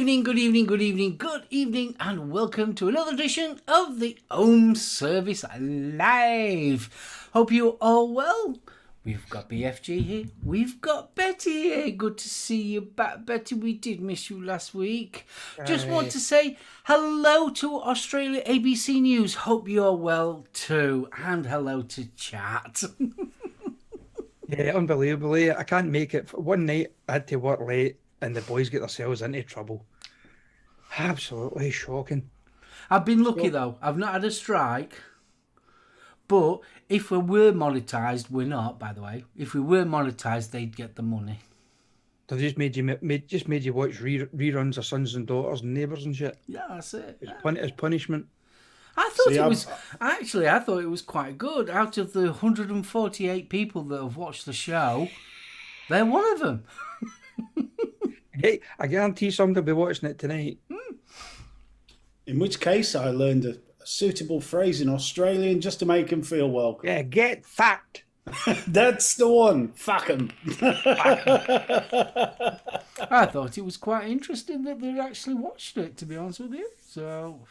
evening, good evening, good evening, good evening, and welcome to another edition of the Home Service Live. Hope you're all well. We've got BFG here. We've got Betty here. Good to see you back, Betty. We did miss you last week. Just want to say hello to Australia ABC News. Hope you're well too. And hello to chat. Yeah, unbelievably. I can't make it. One night I had to work late and the boys get themselves into trouble. Absolutely shocking. I've been lucky though. I've not had a strike. But if we were monetised, we're not, by the way. If we were monetised, they'd get the money. They just made you watch reruns of Sons and Daughters and Neighbours and shit. Yeah, that's it. As punishment. I thought it was quite good. Out of the 148 people that have watched the show, they're one of them. Hey, I guarantee somebody will be watching it tonight. In which case, I learned a suitable phrase in Australian just to make him feel welcome. Yeah, get fucked. That's the one. Fuck him. I thought it was quite interesting that they actually watched it, to be honest with you. So,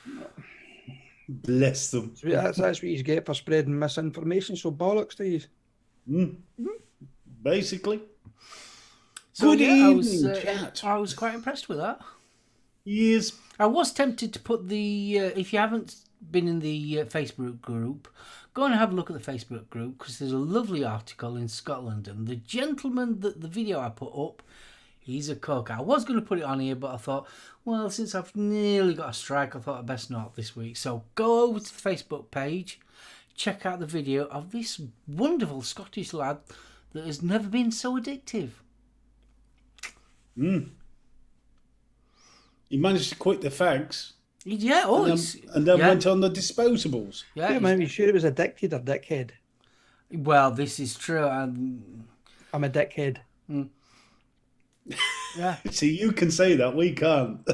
bless them. That's what you get for spreading misinformation. So bollocks to you. Basically. So Good yeah, evening, chat. I was quite impressed with that. Yes. I was tempted to put the, if you haven't been in the Facebook group, go and have a look at the Facebook group because there's a lovely article in Scotland and the gentleman that the video I put up, he's a cook. I was going to put it on here, but I thought, well, since I've nearly got a strike, I thought I'd best not this week. So go over to the Facebook page, check out the video of this wonderful Scottish lad that has never been so addictive. He managed to quit the fags. Yeah, and then went on the disposables. Yeah, I'm sure it was addicted or dickhead. Well, this is true. I'm a dickhead. Yeah. See, you can say that, we can't.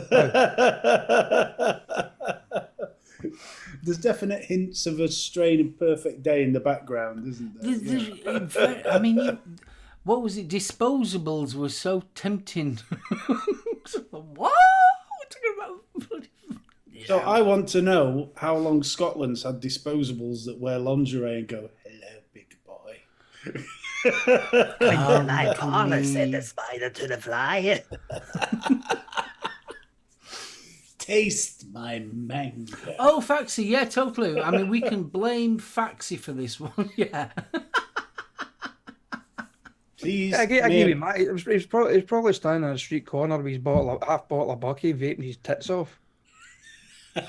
There's definite hints of a strain of Perfect Day in the background, isn't there? I mean, what was it? Disposables were so tempting. What? We're talking about... So I want to know how long Scotland's had disposables that wear lingerie and go, hello, big boy. My father said the spider to the fly. Taste my mango. Oh, Faxi, yeah, totally. I mean, we can blame Faxi for this one, yeah. Please. I give him that. He's probably standing on a street corner with his half bottle of Bucky vaping his tits off.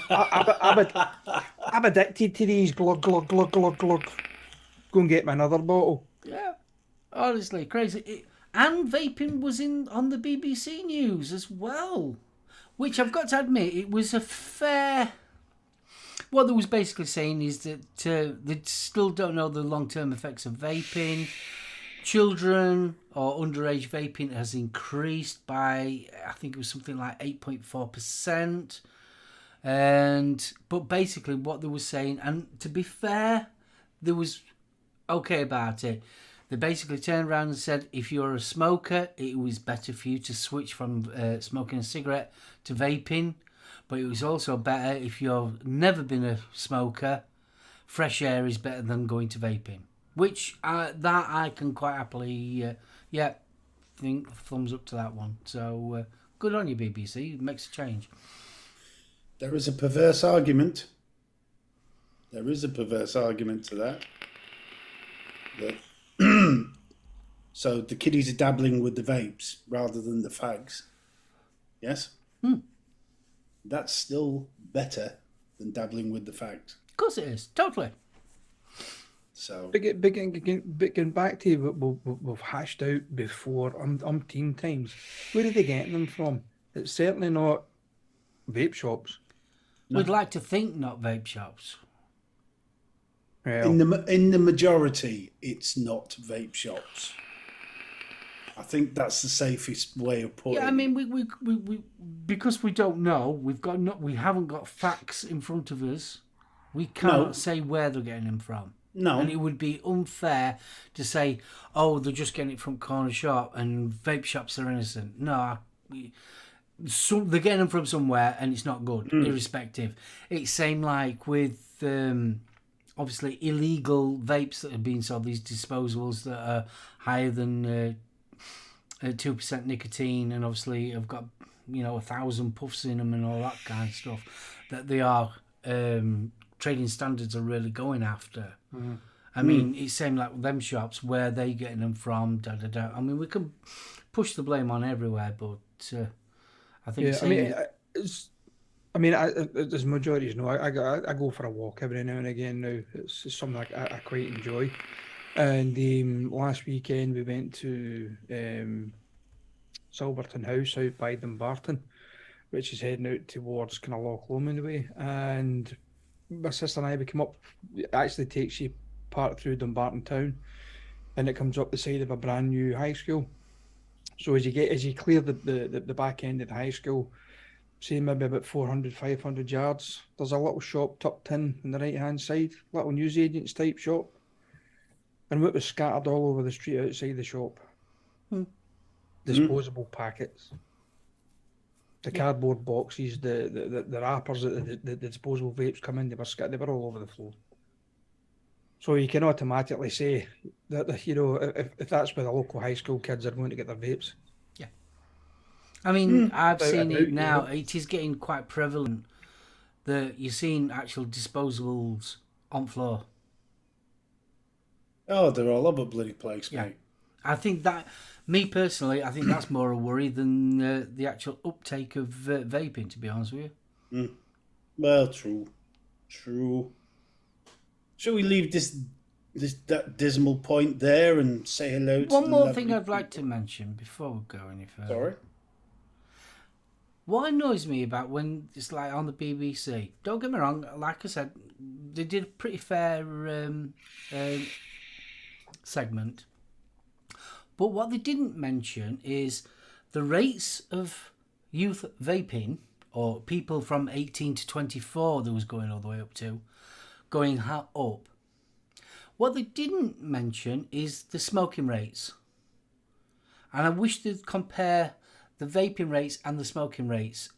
I'm addicted to these. Glug, glug, glug, glug, glug. Go and get me another bottle. Yeah, honestly, crazy. And vaping was on the BBC News as well, which I've got to admit, it was a fair... What they was basically saying is that they still don't know the long-term effects of vaping. Children or underage vaping has increased by, I think it was something like 8.4%. But basically what they were saying, and to be fair, they was okay about it. They basically turned around and said if you're a smoker, it was better for you to switch from smoking a cigarette to vaping. But it was also better if you've never been a smoker, fresh air is better than going to vaping. Which that I can quite happily, think thumbs up to that one. So good on you, BBC. It makes a change. There is a perverse argument. There is a perverse argument to that. So the kiddies are dabbling with the vapes rather than the fags. Yes? That's still better than dabbling with the fags. Of course it is. Totally. So Getting back to what we've hashed out before umpteen times. Where are they getting them from? It's certainly not vape shops. No. We'd like to think not vape shops. Well, in the majority, it's not vape shops. I think that's the safest way of putting it. Yeah, I mean, we because we don't know, we haven't got facts in front of us. We cannot say where they're getting them from. No. And it would be unfair to say, oh, they're just getting it from corner shop and vape shops are innocent. No, they're getting them from somewhere and it's not good, irrespective. It's same like with obviously illegal vapes that have been sold, these disposables that are higher than 2% nicotine and obviously have got 1,000 puffs in them and all that kind of stuff, that they are trading standards are really going after. I mean, it's same like with them shops, where they getting them from, I mean, we can push the blame on everywhere, but I think as majorities know, I go for a walk every now and again now. It's something I quite enjoy. And last weekend we went to Silverton House out by Dumbarton, which is heading out towards kind of Loch Lomond way. And my sister and I, we came up. It actually takes you part through Dumbarton town, and it comes up the side of a brand new high school. So as you clear the back end of the high school, say maybe about 400, 500 yards, there's a little shop tucked in on the right hand side, little newsagents type shop. And what was scattered all over the street outside the shop? Disposable packets. The cardboard boxes, the wrappers that the disposable vapes come in, they were all over the floor. So you can automatically say that, if that's where the local high school kids are going to get their vapes. Yeah. I mean, I've seen it now. It is getting quite prevalent that you're seeing actual disposables on floor. Oh, they're all over bloody place, mate. I think that, me personally, I think that's more a worry than the actual uptake of vaping, to be honest with you. Well, true. Shall we leave that dismal point there and say hello to one more thing I'd like to mention before we go any further. Sorry? What annoys me about when it's like on the BBC, don't get me wrong, like I said, they did a pretty fair segment. But what they didn't mention is the rates of youth vaping, or people from 18 to 24 that was going all the way up to, going up. What they didn't mention is the smoking rates. And I wish they'd compare the vaping rates and the smoking rates.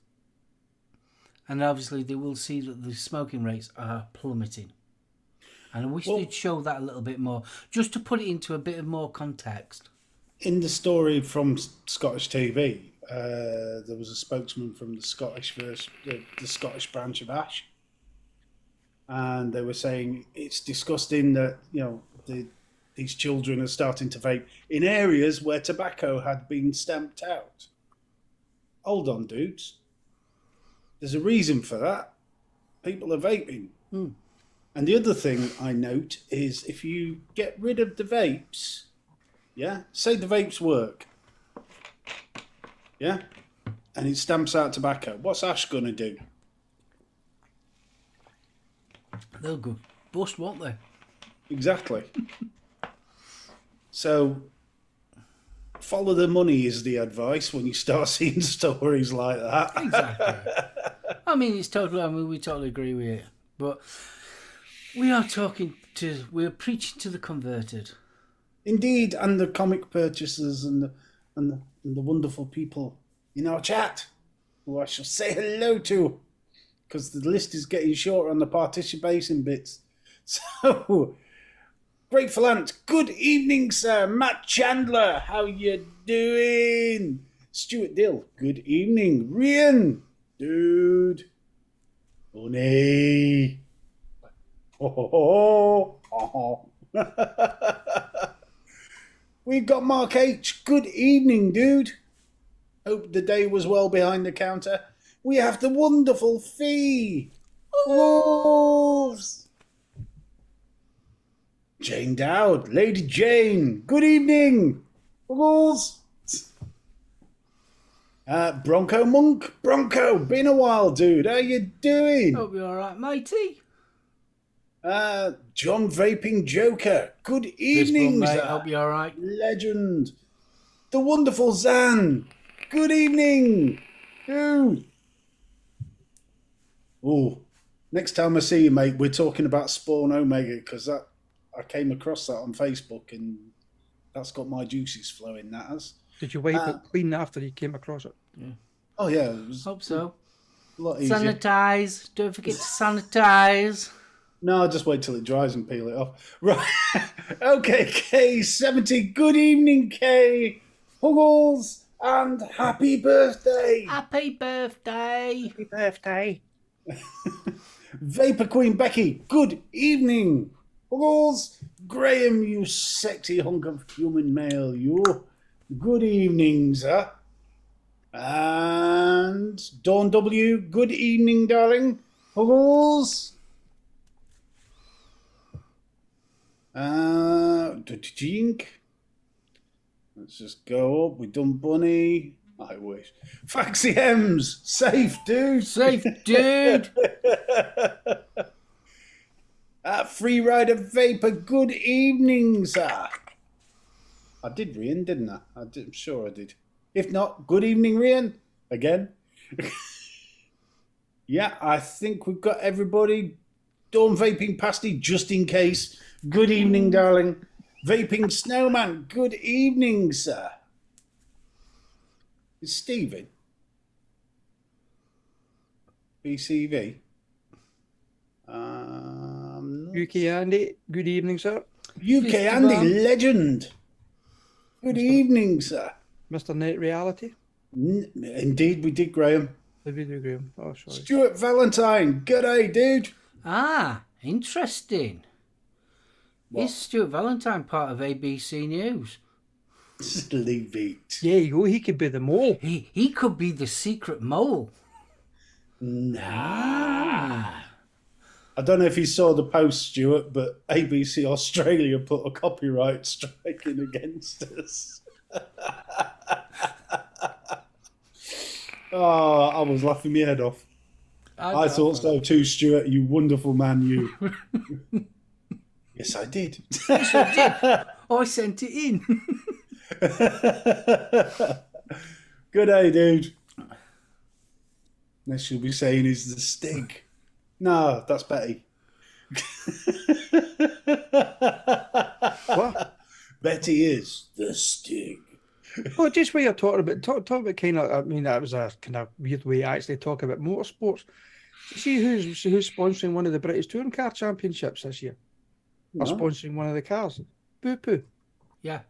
And obviously they will see that the smoking rates are plummeting. And I wish they'd show that a little bit more, just to put it into a bit of more context. In the story from Scottish TV, there was a spokesman from the Scottish branch of Ash, and they were saying it's disgusting that these children are starting to vape in areas where tobacco had been stamped out. Hold on, dudes. There's a reason for that. People are vaping. And the other thing I note is if you get rid of the vapes, say the vapes work, and it stamps out tobacco, what's Ash going to do? They'll go bust, won't they? Exactly. So follow the money is the advice when you start seeing stories like that. Exactly. I mean, we totally agree with it. But we're preaching to the converted. Indeed, and the comic purchasers and the wonderful people in our chat, who I shall say hello to, because the list is getting shorter on the participation bits. So, Grateful Ant, good evening, sir. Matt Chandler, how you doing? Stuart Dill, good evening. Rian, dude. Bonnie. We've got Mark H. Good evening, dude. Hope the day was well behind the counter. We have the wonderful Fee. Wolves. Jane Dowd, Lady Jane. Good evening. Wolves. Bronco Monk. Bronco, been a while, dude. How you doing? Hope you're all right, matey. John Vaping Joker. Good evening, mate. Zan. Hope you're all right. Legend. The wonderful Zan. Good evening. Dude. Oh, next time I see you, mate, we're talking about Spawn Omega, because I came across that on Facebook and that's got my juices flowing, that has. Did you wipe it clean after you came across it? Yeah. Oh yeah, it was Hope so. a lot easier. Sanitize. Don't forget to sanitize. No, just wait till it dries and peel it off. Right. Okay, K70. Good evening, Kay. Huggles and happy birthday. Happy birthday. Happy birthday. Vapor Queen Becky. Good evening. Huggles. Graham, you sexy hunk of human male, you. Good evening, sir. And Dawn W. Good evening, darling. Huggles. Jink. Let's just go up. We done Bunny. I wish. Faxi Hems. Safe, dude. Safe, dude. Free Rider Vapor. Good evening, sir. I did, Rian, didn't I? I'm sure I did. If not, good evening, Rian. Again. Yeah, I think we've got everybody. Dawn Vaping Pasty, just in case. Good evening, darling. Vaping Snowman, good evening, sir. Is Stephen? BCV? UK Andy, good evening, sir. UK Andy, legend. Good evening, sir. Mr. Net Reality. Indeed, we did, Graham. Did we do, Graham? Oh, sorry. Stuart Valentine, good day, dude. Ah, interesting. Is Stuart Valentine part of ABC News? Leave it. Yeah, you go. He could be the mole. He could be the secret mole. Nah. I don't know if you saw the post, Stuart, but ABC Australia put a copyright strike in against us. Oh, I was laughing my head off. I thought so too, Stuart. You wonderful man, you. Yes, I did. Yes, I did. I sent it in. Good day, dude. Next you'll be saying is the Stig. No, that's Betty. What? Betty is the Stig. Well, just what you're talking about, talk about kind of, I mean, that was a kind of weird way to actually talk about motorsports. See who's sponsoring one of the British Touring Car Championships this year? Or No. sponsoring one of the cars? Boo Poo. Yeah.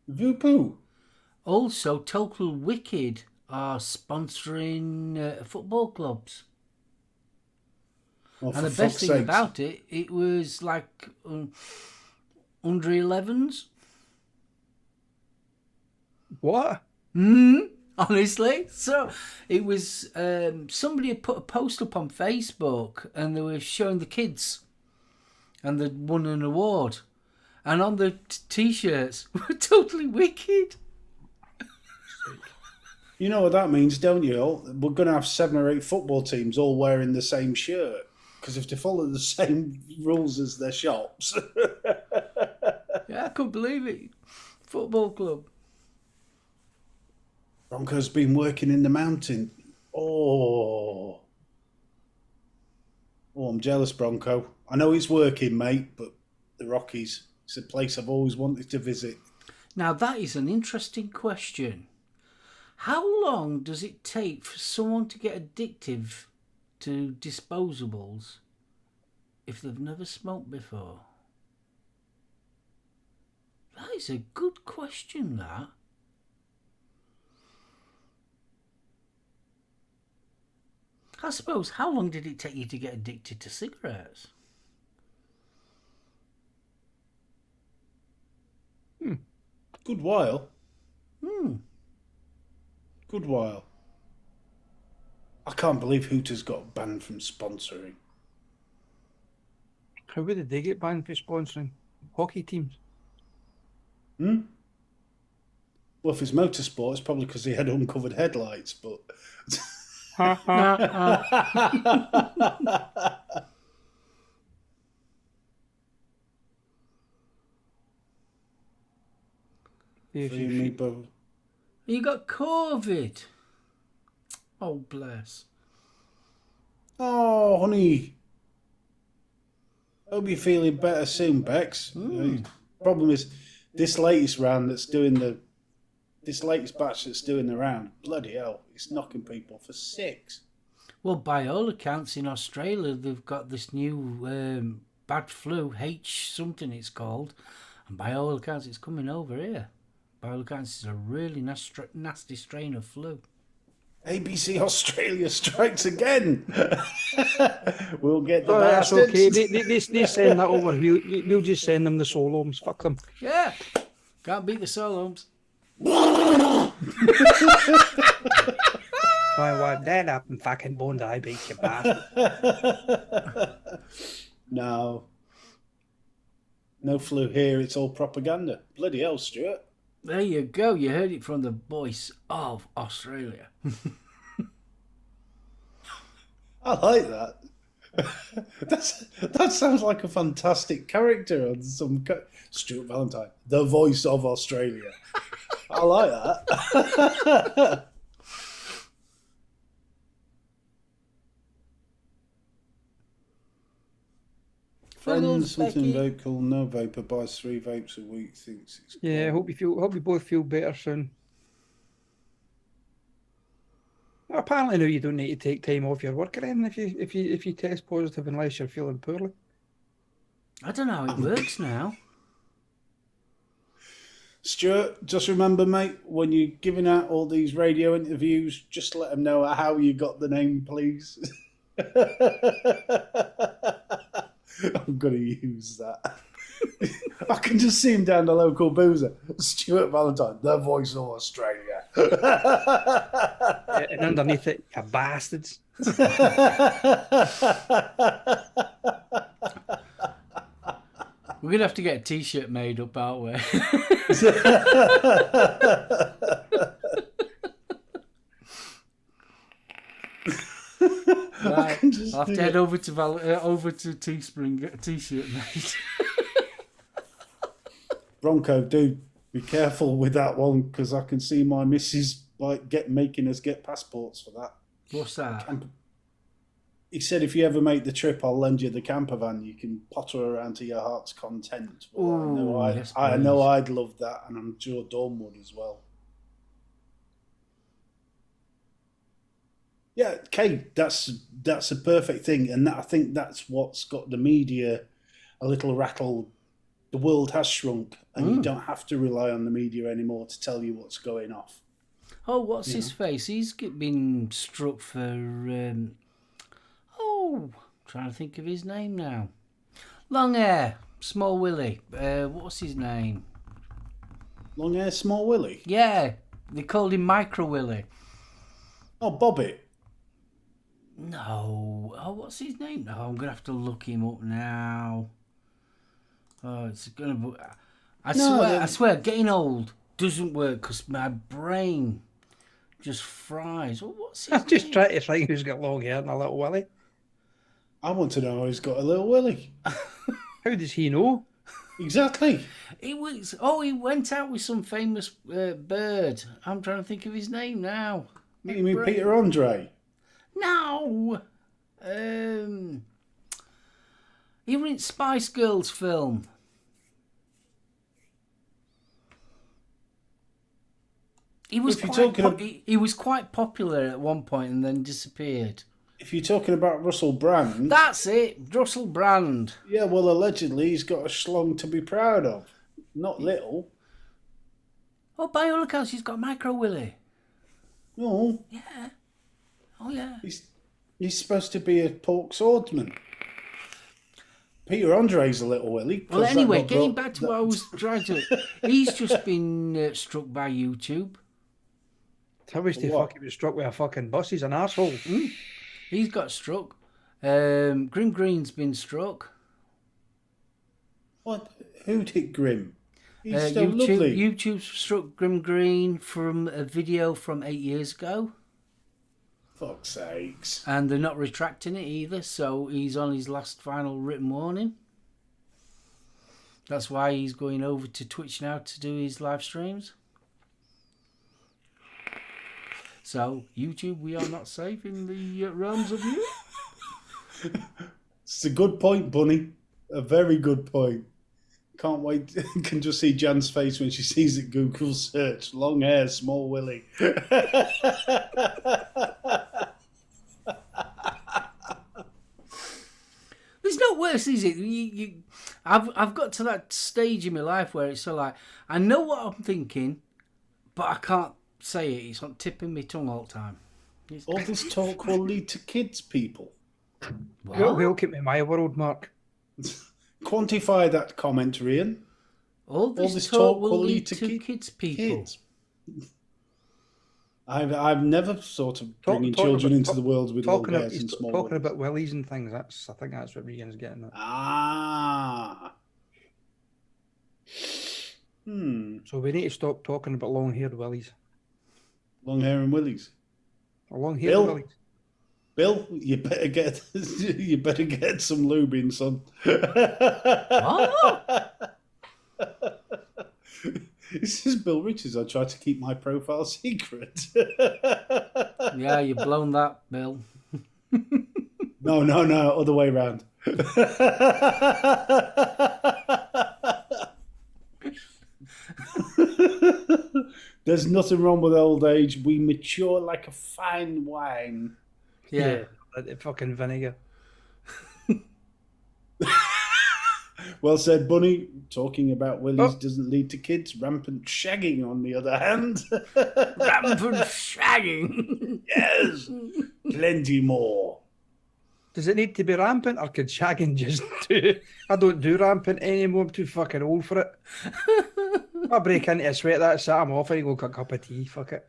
Voopoo. Also, Total Wicked are sponsoring football clubs. Oh, And the best thing about it, it was like under 11s. What? Honestly. So it was, somebody had put a post up on Facebook and they were showing the kids and they'd won an award. And on the T-shirts were Totally Wicked. You know what that means, don't you? We're going to have 7 or 8 football teams all wearing the same shirt. Because if they follow the same rules as their shops. Yeah, I couldn't believe it. Football club. Bronco's been working in the mountain. Oh, I'm jealous, Bronco. I know it's working, mate, but the Rockies, it's a place I've always wanted to visit. Now, that is an interesting question. How long does it take for someone to get addictive to disposables if they've never smoked before? That is a good question, that. I suppose, how long did it take you to get addicted to cigarettes? Good while. Hmm. Good while. I can't believe Hooters got banned from sponsoring. How did they get banned for sponsoring hockey teams? Well, if it's motorsport, it's probably because he had uncovered headlights, but... You got COVID. Oh, bless. Oh, honey. Hope you're feeling better soon, Bex. Problem is, this latest round that's doing the this latest batch that's doing the round, bloody hell, it's knocking people for 6. Well, by all accounts, in Australia, they've got this new bad flu, H something it's called, and by all accounts, it's coming over here. By all accounts, it's a really nasty strain of flu. ABC Australia strikes again. We'll get the That's bastards. okay. They send that over. We'll just send them the SoulOhms. Fuck them. Yeah, can't beat the SoulOhms. Why dead up and fucking Bondi, I beat you bastard. No flu here. It's all propaganda. Bloody hell, Stuart. There you go. You heard it from the voice of Australia. I like that. That sounds like a fantastic character on some Stuart Valentine, the voice of Australia. I like that. Friends something vape cool. No vapor buys 3 vapes a week. Thinks it's cool. Yeah, hope you both feel better soon. Apparently now you don't need to take time off your work or anything if you test positive unless you're feeling poorly. I don't know how it works now. Stuart, just remember, mate, when you're giving out all these radio interviews, just let them know how you got the name, please. I'm going to use that. I can just see him down the local boozer. Stuart Valentine, the voice of Australia. And underneath it, you bastards. We're going to have to get a T-shirt made up, aren't we? Right. I'll have to head over to Teespring, get a T-shirt made. Bronco, do be careful with that one, because I can see my missus making us get passports for that. What's that? He said if you ever make the trip, I'll lend you the camper van. You can potter around to your heart's content. Well, I know I'd love that, and I'm sure Dawn would as well. Yeah, Kate, that's a perfect thing, and I think that's what's got the media a little rattled. The world has shrunk, and you don't have to rely on the media anymore to tell you what's going off. Oh, what's his face? He's been struck for... I'm trying to think of his name now. Long hair, small willy. What's his name? Long hair, small willy? Yeah, they called him Micro Willy. Oh, Bobbit. No. Oh, what's his name? No, I'm going to have to look him up now. Oh, it's going to... I swear, getting old doesn't work because my brain just fries. Oh, what's his I'm just name? trying to think who's got long hair and a little willy. I want to know how he's got a little willy. How does he know? Exactly. He went out with some famous bird. I'm trying to think of his name now. You mean Peter Andre? No. He was in Spice Girls film. He was quite popular at one point and then disappeared. If you're talking about Russell Brand... That's it, Russell Brand. Yeah, well, allegedly he's got a schlong to be proud of. Not little. Oh, by all accounts, he's got Micro Willy. No. Yeah. Oh, yeah. He's supposed to be a pork swordsman. Peter Andre's a little willy. Well, anyway, getting back to what I was trying to... He's just been struck by YouTube. I wish they fucking was struck with a fucking bus. He's an arsehole. He's got struck. Grim Green's been struck. What? Who'd hit Grim? He's still lovely. YouTube struck Grim Green from a video from 8 years ago. Fuck's sakes. And they're not retracting it either, so he's on his last final written warning. That's why he's going over to Twitch now to do his live streams. So, YouTube, we are not safe in the realms of you. It's a good point, Bunny. A very good point. Can't wait. Can just see Jan's face when she sees it. Google search: long hair, small willy. It's not worse, is it? I've got to that stage in my life where it's so like I know what I'm thinking, but I can't say it. It's on tipping my tongue all the time. All this talk will lead to kids, people. Welcome to my world, Mark. Quantify that comment, Rian. All this talk will lead to kids, people. Kids. I've never thought of bringing children into the world with long hairs and small. Talking about willies and things. I think that's what Rian's getting at. Ah. So we need to stop talking about long-haired willies. Long hair and willies. Long-haired Bill? willies. Bill, you better get some lube in, son. What? This is Bill Richards. I try to keep my profile secret. Yeah, you've blown that, Bill. No, other way round. There's nothing wrong with old age. We mature like a fine wine. Yeah. Like fucking vinegar. Well said, Bunny. Talking about willies doesn't lead to kids. Rampant shagging, on the other hand. Rampant shagging. Yes. Plenty more. Does it need to be rampant, or could shagging just do? I don't do rampant anymore. I'm too fucking old for it. I break into a sweat, that's it. I'm off. I go get a cup of tea. Fuck it.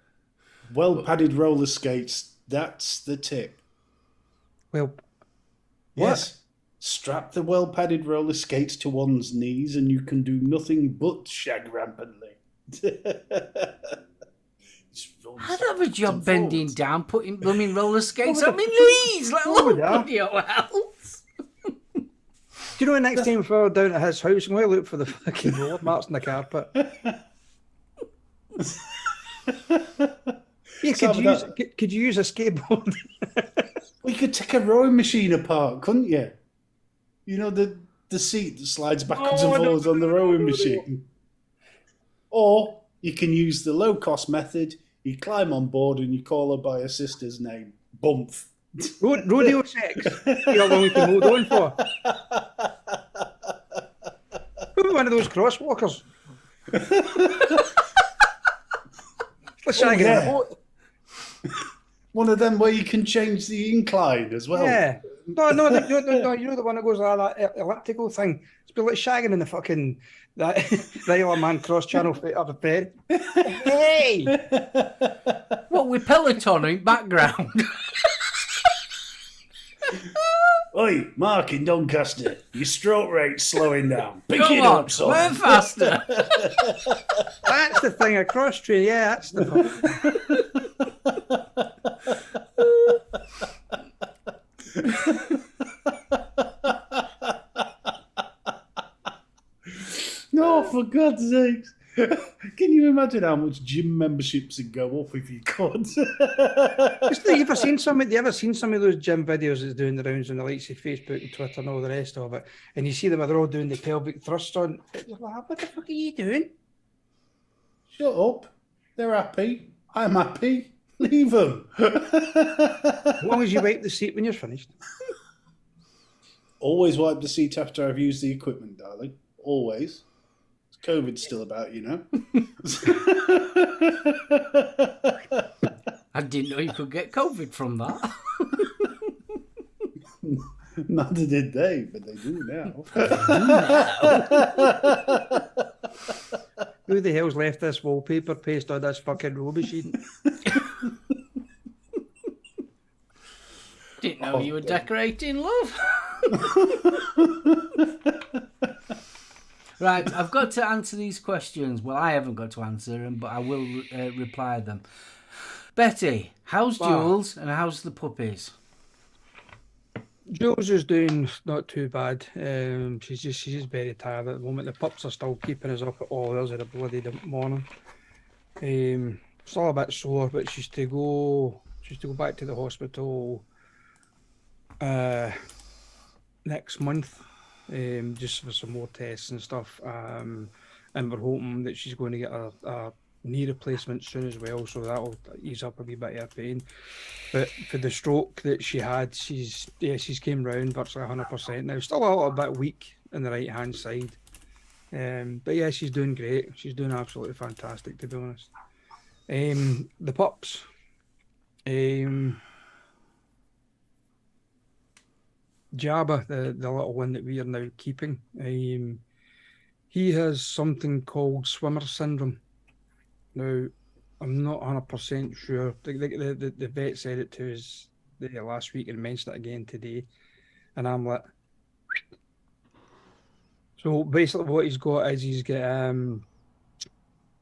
Well-padded roller skates. That's the tip. Well, yes. Strap the well-padded roller skates to one's knees and you can do nothing but shag rampantly. I'd have a job bending down, putting blooming roller skates on my knees, let alone bloody else. Do you know, next time if we're down at his house, I'm going to look for the fucking roller marks in the carpet. Yeah, could you use a skateboard? We could take a rowing machine apart, couldn't you? You know, the seat that slides backwards and forwards on the rowing machine. Or you can use the low-cost method. You climb on board and you call her by her sister's name. Bumph. Rodeo sex. You know how long we can hold on for. Who one of those crosswalkers? Let's try and get a boat. One of them where you can change the incline as well. Yeah. No, you know the one that goes like that elliptical thing? It's been like shagging in the fucking that Isle of Man cross channel of a bed. Hey! What, with Peloton in background? Oi, Mark in Doncaster, your stroke rate's slowing down. Pick Come it on, up, son. we're faster. That's the thing, a cross train, yeah, that's the No, for God's sakes. Can you imagine how much gym memberships would go up if you could? Have you ever seen some of those gym videos that's doing the rounds on the likes of Facebook and Twitter and all the rest of it? And you see them, they're all doing the pelvic thrust on. What the fuck are you doing? Shut up. They're happy. I'm happy. Leave them. As long as you wipe the seat when you're finished. Always wipe the seat after I've used the equipment, darling. Always. COVID's still about, you know. I didn't know you could get COVID from that. Neither did they, but they do now. Who the hell's left this wallpaper paste on this fucking row machine? Didn't know you were decorating, love. Right, I've got to answer these questions. Well, I haven't got to answer them, but I will reply them. Betty, how's Jules and how's the puppies? Jules is doing not too bad. She's just very tired at the moment. The pups are still keeping us up at all hours of the bloody morning. Still a bit sore, but she's to go back to the hospital next month. just for some more tests and stuff. And we're hoping that she's going to get a knee replacement soon as well, so that'll ease up a wee bit of her pain. But for the stroke that she had, she's came round virtually 100% now. Still a little bit weak in the right hand side, but yeah, she's doing great. She's doing absolutely fantastic, to be honest. The pups, Jabba, the little one that we are now keeping, he has something called swimmer syndrome. Now, I'm not 100% sure. The vet said it to us last week and mentioned it again today. And I'm like... So basically what he's got is he's got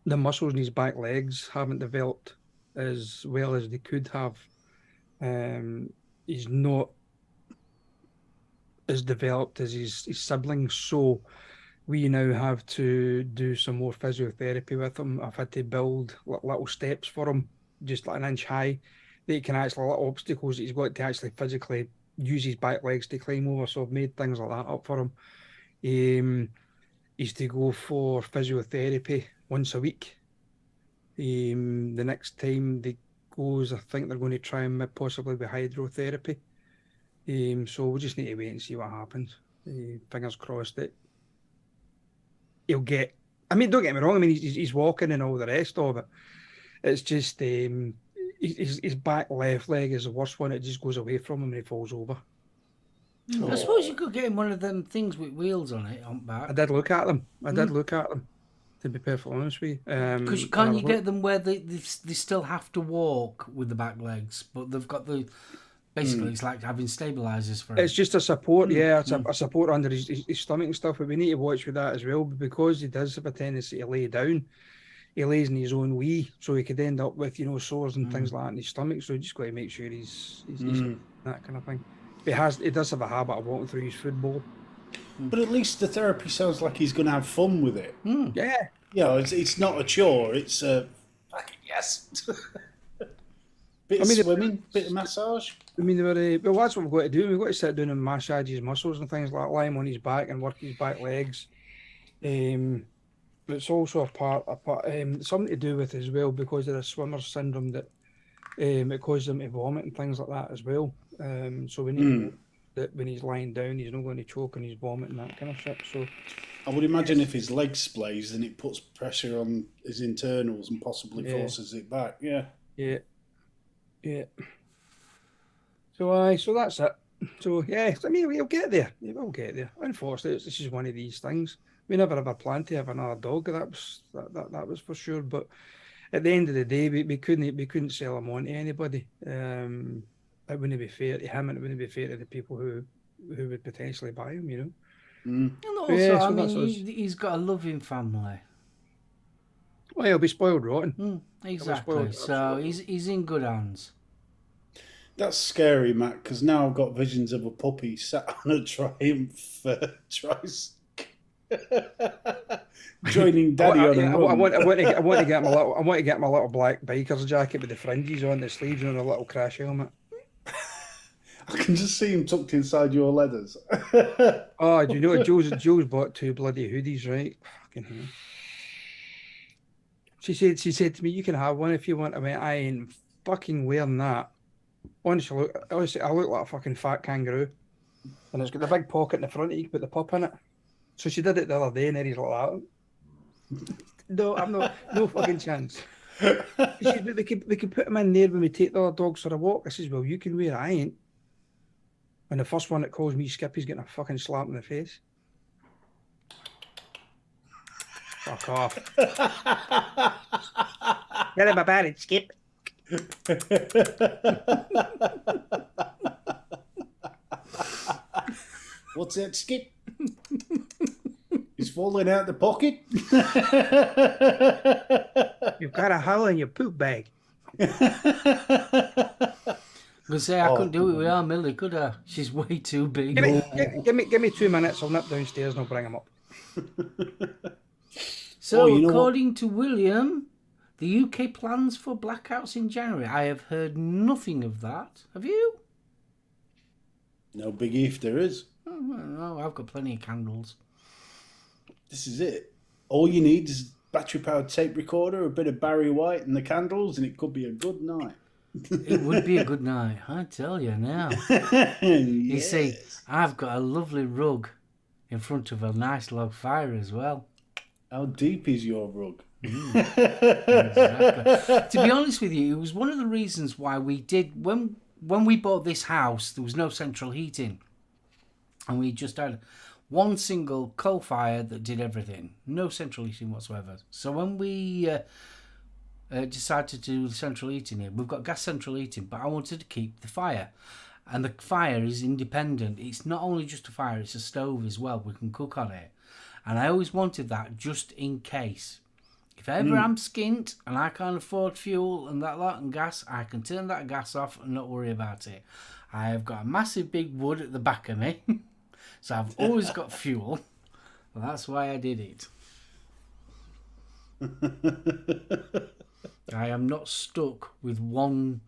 the muscles in his back legs haven't developed as well as they could have. He's not as developed as his siblings. So we now have to do some more physiotherapy with him. I've had to build little steps for him, just like an inch high, that he can actually, little obstacles that he's got to actually physically use his back legs to climb over. So I've made things like that up for him. He's to go for physiotherapy once a week. The next time they goes, I think they're going to try and possibly with hydrotherapy. So we'll just need to wait and see what happens. Fingers crossed that he'll get... I mean, don't get me wrong. I mean, he's walking and all the rest of it. It's just his back left leg is the worst one. It just goes away from him and he falls over. I suppose you could get him one of them things with wheels on it, on back. I did look at them. To be perfectly honest with you. Because can't you get them where they still have to walk with the back legs, but they've got the... Basically, it's like having stabilisers for it. It's just a support, yeah. It's a support under his stomach and stuff, but we need to watch with that as well, because he does have a tendency to lay down. He lays in his own wee, so he could end up with, sores and things like that in his stomach, so you just got to make sure he's that kind of thing. He does have a habit of walking through his food bowl. But at least the therapy sounds like he's going to have fun with it. Yeah. It's not a chore, it's a... Yes! Bit of swimming, bit of massage. I mean, well, that's what we've got to do. We've got to sit down and massage his muscles and things like that, lie him on his back and work his back legs. But it's also a part something to do with as well, because of the swimmer syndrome, that it causes him to vomit and things like that as well. So we need to know that when he's lying down, he's not going to choke and he's vomiting, that kind of shit. So I would imagine if his leg splays, then it puts pressure on his internals and possibly forces it back. Yeah. So that's it. So yeah, I mean, we'll get there. We'll get there. Unfortunately, this is one of these things. We never ever planned to have another dog. That was for sure. But at the end of the day, we couldn't sell him on to anybody. It wouldn't be fair to him, and it wouldn't be fair to the people who would potentially buy him. And also, I mean, he's got a loving family. Well, he'll be spoiled rotten. Exactly. So he's in good hands. That's scary, Matt, because now I've got visions of a puppy sat on a Triumph joining Daddy on a run. I want to get my little black biker's jacket with the fringes on the sleeves and a little crash helmet. I can just see him tucked inside your leathers. Oh, do you know what? Joe's bought 2 bloody hoodies, right? Fucking hell. She said to me, "You can have one if you want." I went, "I ain't fucking wearing that." Honestly, I look like a fucking fat kangaroo, and it's got the big pocket in the front. You can put the pup in it. So she did it the other day, and then he's like that. No, I'm not. No fucking chance. She said, we could put him in there when we take the other dogs for a walk. I says, "Well, you can wear it. I ain't." And the first one that calls me Skippy's getting a fucking slap in the face. Fuck off. Tell him about it, Skip. What's that, Skip? He's falling out the pocket. You've got a hole in your poop bag. I could say I couldn't do it without Millie, could I? She's way too big. Give me 2 minutes. I'll nip downstairs and I'll bring him up. So, according to William, the UK plans for blackouts in January. I have heard nothing of that. Have you? No biggie if there is. No, I've got plenty of candles. This is it. All you need is battery-powered tape recorder, a bit of Barry White, and the candles, and it could be a good night. It would be a good night, I tell you now. You see, I've got a lovely rug in front of a nice log fire as well. How deep is your rug? Exactly. To be honest with you, it was one of the reasons why we did, when we bought this house, there was no central heating. And we just had one single coal fire that did everything. No central heating whatsoever. So when we decided to do central heating here, we've got gas central heating, but I wanted to keep the fire. And the fire is independent. It's not only just a fire, it's a stove as well. We can cook on it. And I always wanted that just in case. If ever I'm skint and I can't afford fuel and that lot and gas, I can turn that gas off and not worry about it. I have got a massive big wood at the back of me. So I've always got fuel. And that's why I did it. I am not stuck with one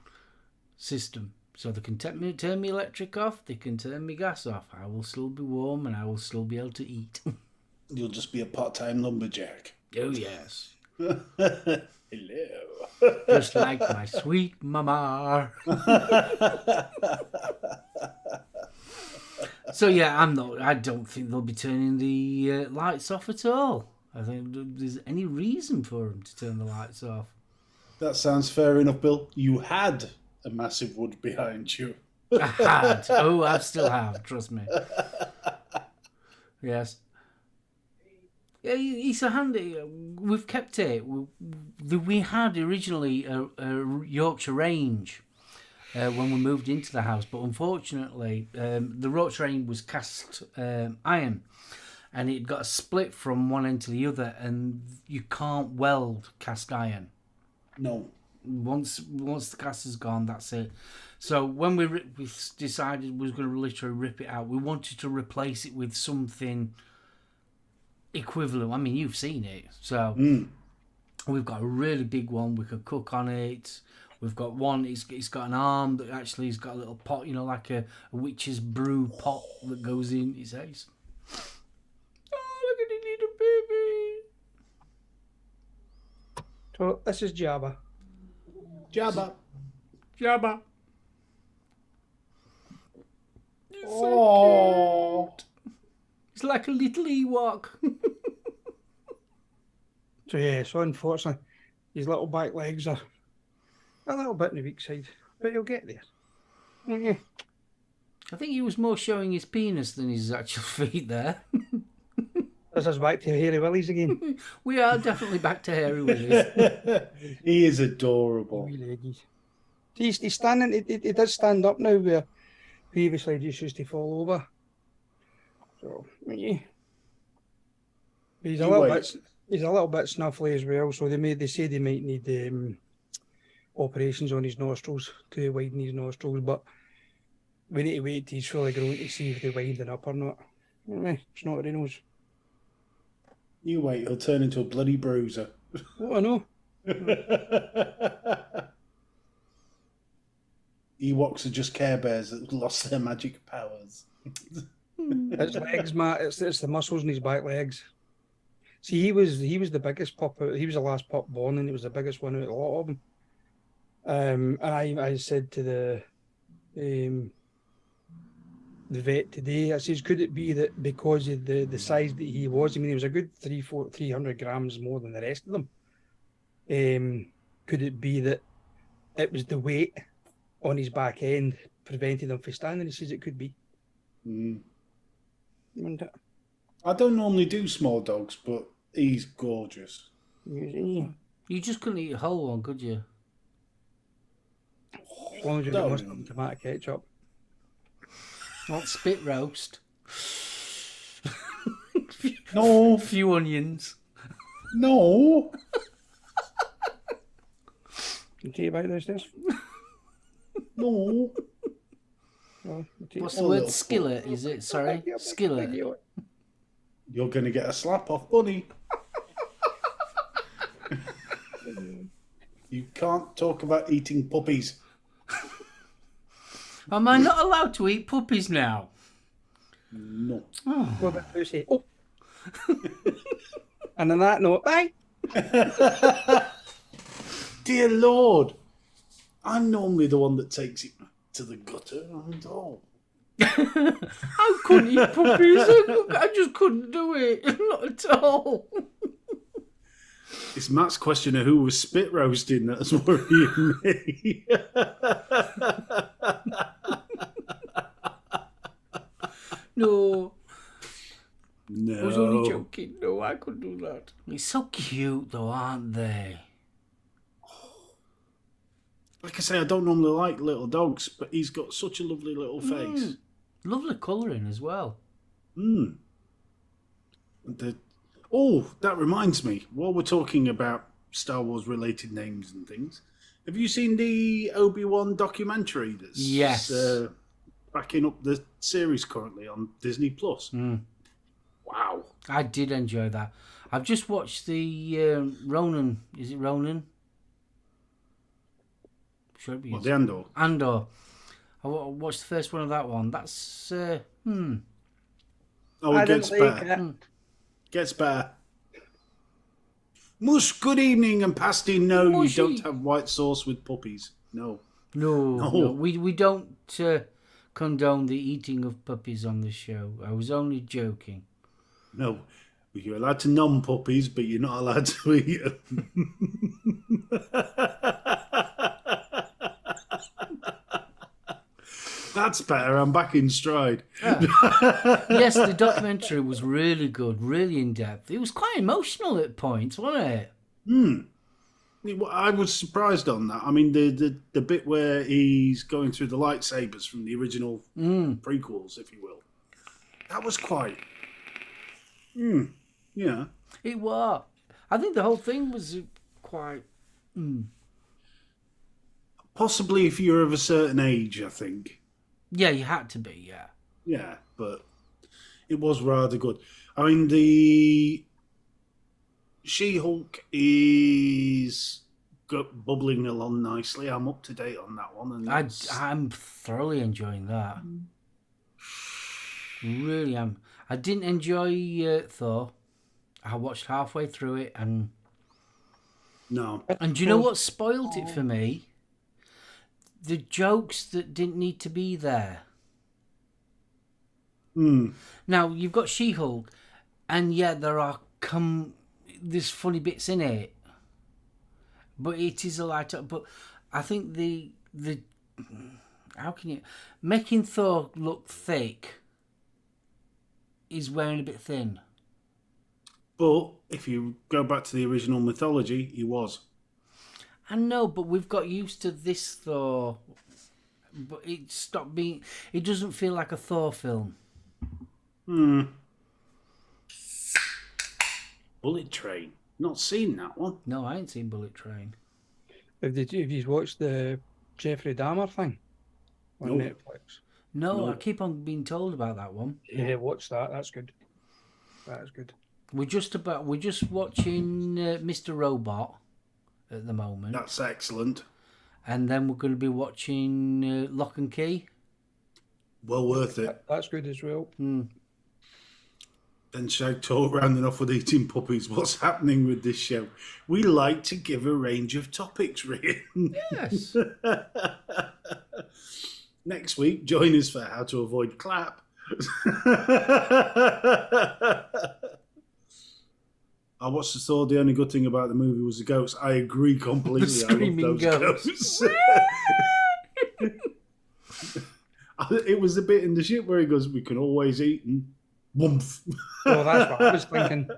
system. So they can turn me electric off, they can turn me gas off. I will still be warm and I will still be able to eat. You'll just be a part-time lumberjack. Oh, yes. Hello. Just like my sweet mama. So, yeah, I don't think they'll be turning the lights off at all. I think there's any reason for them to turn the lights off. That sounds fair enough, Bill. You had a massive wood behind you. I had. Oh, I still have. Trust me. Yes. Yeah, it's a handy. We've kept it. We had originally a Yorkshire range when we moved into the house, but unfortunately, the Yorkshire range was cast iron, and it got a split from one end to the other, and you can't weld cast iron. No. Once the cast is gone, that's it. So when we decided we was going to literally rip it out, we wanted to replace it with something equivalent. I mean, you've seen it. So we've got a really big one. We could cook on it. We've got one. It's got an arm that actually has got a little pot. You know, like a witch's brew pot that goes in. It says, "Oh, look at the little baby." So this is Jabba. Jabba. Jabba. He's so cute. It's like a little Ewok. So yeah, so unfortunately, his little back legs are a little bit on the weak side, but he'll get there. Yeah. I think he was more showing his penis than his actual feet there. This is back to Hairy Willies again. We are definitely back to Hairy Willies. He is adorable. Wee leggies. He's standing. He does stand up now, where previously he just used to fall over. So yeah, he's a little bit snuffly as well. So they say they might need operations on his nostrils to widen his nostrils, but we need to wait till he's fully grown to see if they widen up or not. It's not what he knows. You wait, he'll turn into a bloody bruiser. Oh, I know. Ewoks are just Care Bears that lost their magic powers. It's legs, Matt. It's the muscles in his back legs. See, he was the biggest pup out. He was the last pup born, and he was the biggest one out of a lot of them. And I said to the vet today, I says, could it be that because of the size that he was, I mean, he was a good 300 grams more than the rest of them. Could it be that it was the weight on his back end preventing him from standing? He says it could be. I don't normally do small dogs, but he's gorgeous. You just couldn't eat a whole one, could you? As long as you got mustard and tomato ketchup. Not spit roast. No. A few onions. No. Can you tell you about this? No. What's the word? Skillet, is it? Sorry? Skillet. You're going to get a slap off, buddy. You can't talk about eating puppies. Am I not allowed to eat puppies now? No. Well, but they say, oh. And on that note, bye. Dear Lord, I'm normally the one that takes it to the gutter. And I couldn't eat puppies. I just couldn't do it. Not at all. It's Matt's question of who was spit roasting that's worrying me. No. No. I was only joking. No, I couldn't do that. It's so cute, though, aren't they? Like I say, I don't normally like little dogs, but he's got such a lovely little face. Lovely colouring as well. Oh, that reminds me. While we're talking about Star Wars related names and things, have you seen the Obi-Wan documentary that's backing up the series currently on Disney Plus? Wow. I did enjoy that. I've just watched the Ronan. Is it Ronan? Sure it is. The Andor. Andor. I watched the first one of that one. That's Oh, it gets better. Gets better. Mush, good evening, and pasty. No, Mushy. You don't have white sauce with puppies. No. No. We don't condone the eating of puppies on the show. I was only joking. No. You're allowed to nom puppies, but you're not allowed to eat them. That's better. I'm back in stride. Yes, the documentary was really good, really in-depth. It was quite emotional at points, wasn't it? I was surprised on that. I mean, the bit where he's going through the lightsabers from the original prequels, if you will. That was quite... Yeah. It was. I think the whole thing was quite... Possibly if you're of a certain age, I think. Yeah, you had to be, yeah. Yeah, but it was rather good. I mean, the She-Hulk is bubbling along nicely. I'm up to date on that one. And I'm thoroughly enjoying that. Really am. I didn't enjoy Thor. I watched halfway through it and... No. And do you know what spoiled it for me? The jokes that didn't need to be there. Now, you've got She-Hulk, and yeah, there's funny bits in it. But it is a light up. But I think the how can you... Making Thor look thick is wearing a bit thin. But if you go back to the original mythology, he was. I know, but we've got used to this Thor. But it stopped being... It doesn't feel like a Thor film. Bullet Train. Not seen that one. No, I ain't seen Bullet Train. Have you watched the Jeffrey Dahmer thing on Netflix? No, I keep on being told about that one. Yeah, watch that. That's good. That is good. We're just watching Mr. Robot at the moment. That's excellent. And then we're going to be watching Lock and Key. Well worth it. That's good as well. Then shout talk rounding off with eating puppies. What's happening with this show? We like to give a range of topics, Rian. Yes. Next week, join us for how to avoid clap. I watched the Thor. The only good thing about the movie was the ghosts. I agree completely. The screaming I love those ghosts. It was the bit in the ship where he goes, "We can always eat," and woomph. Oh, that's what I was thinking.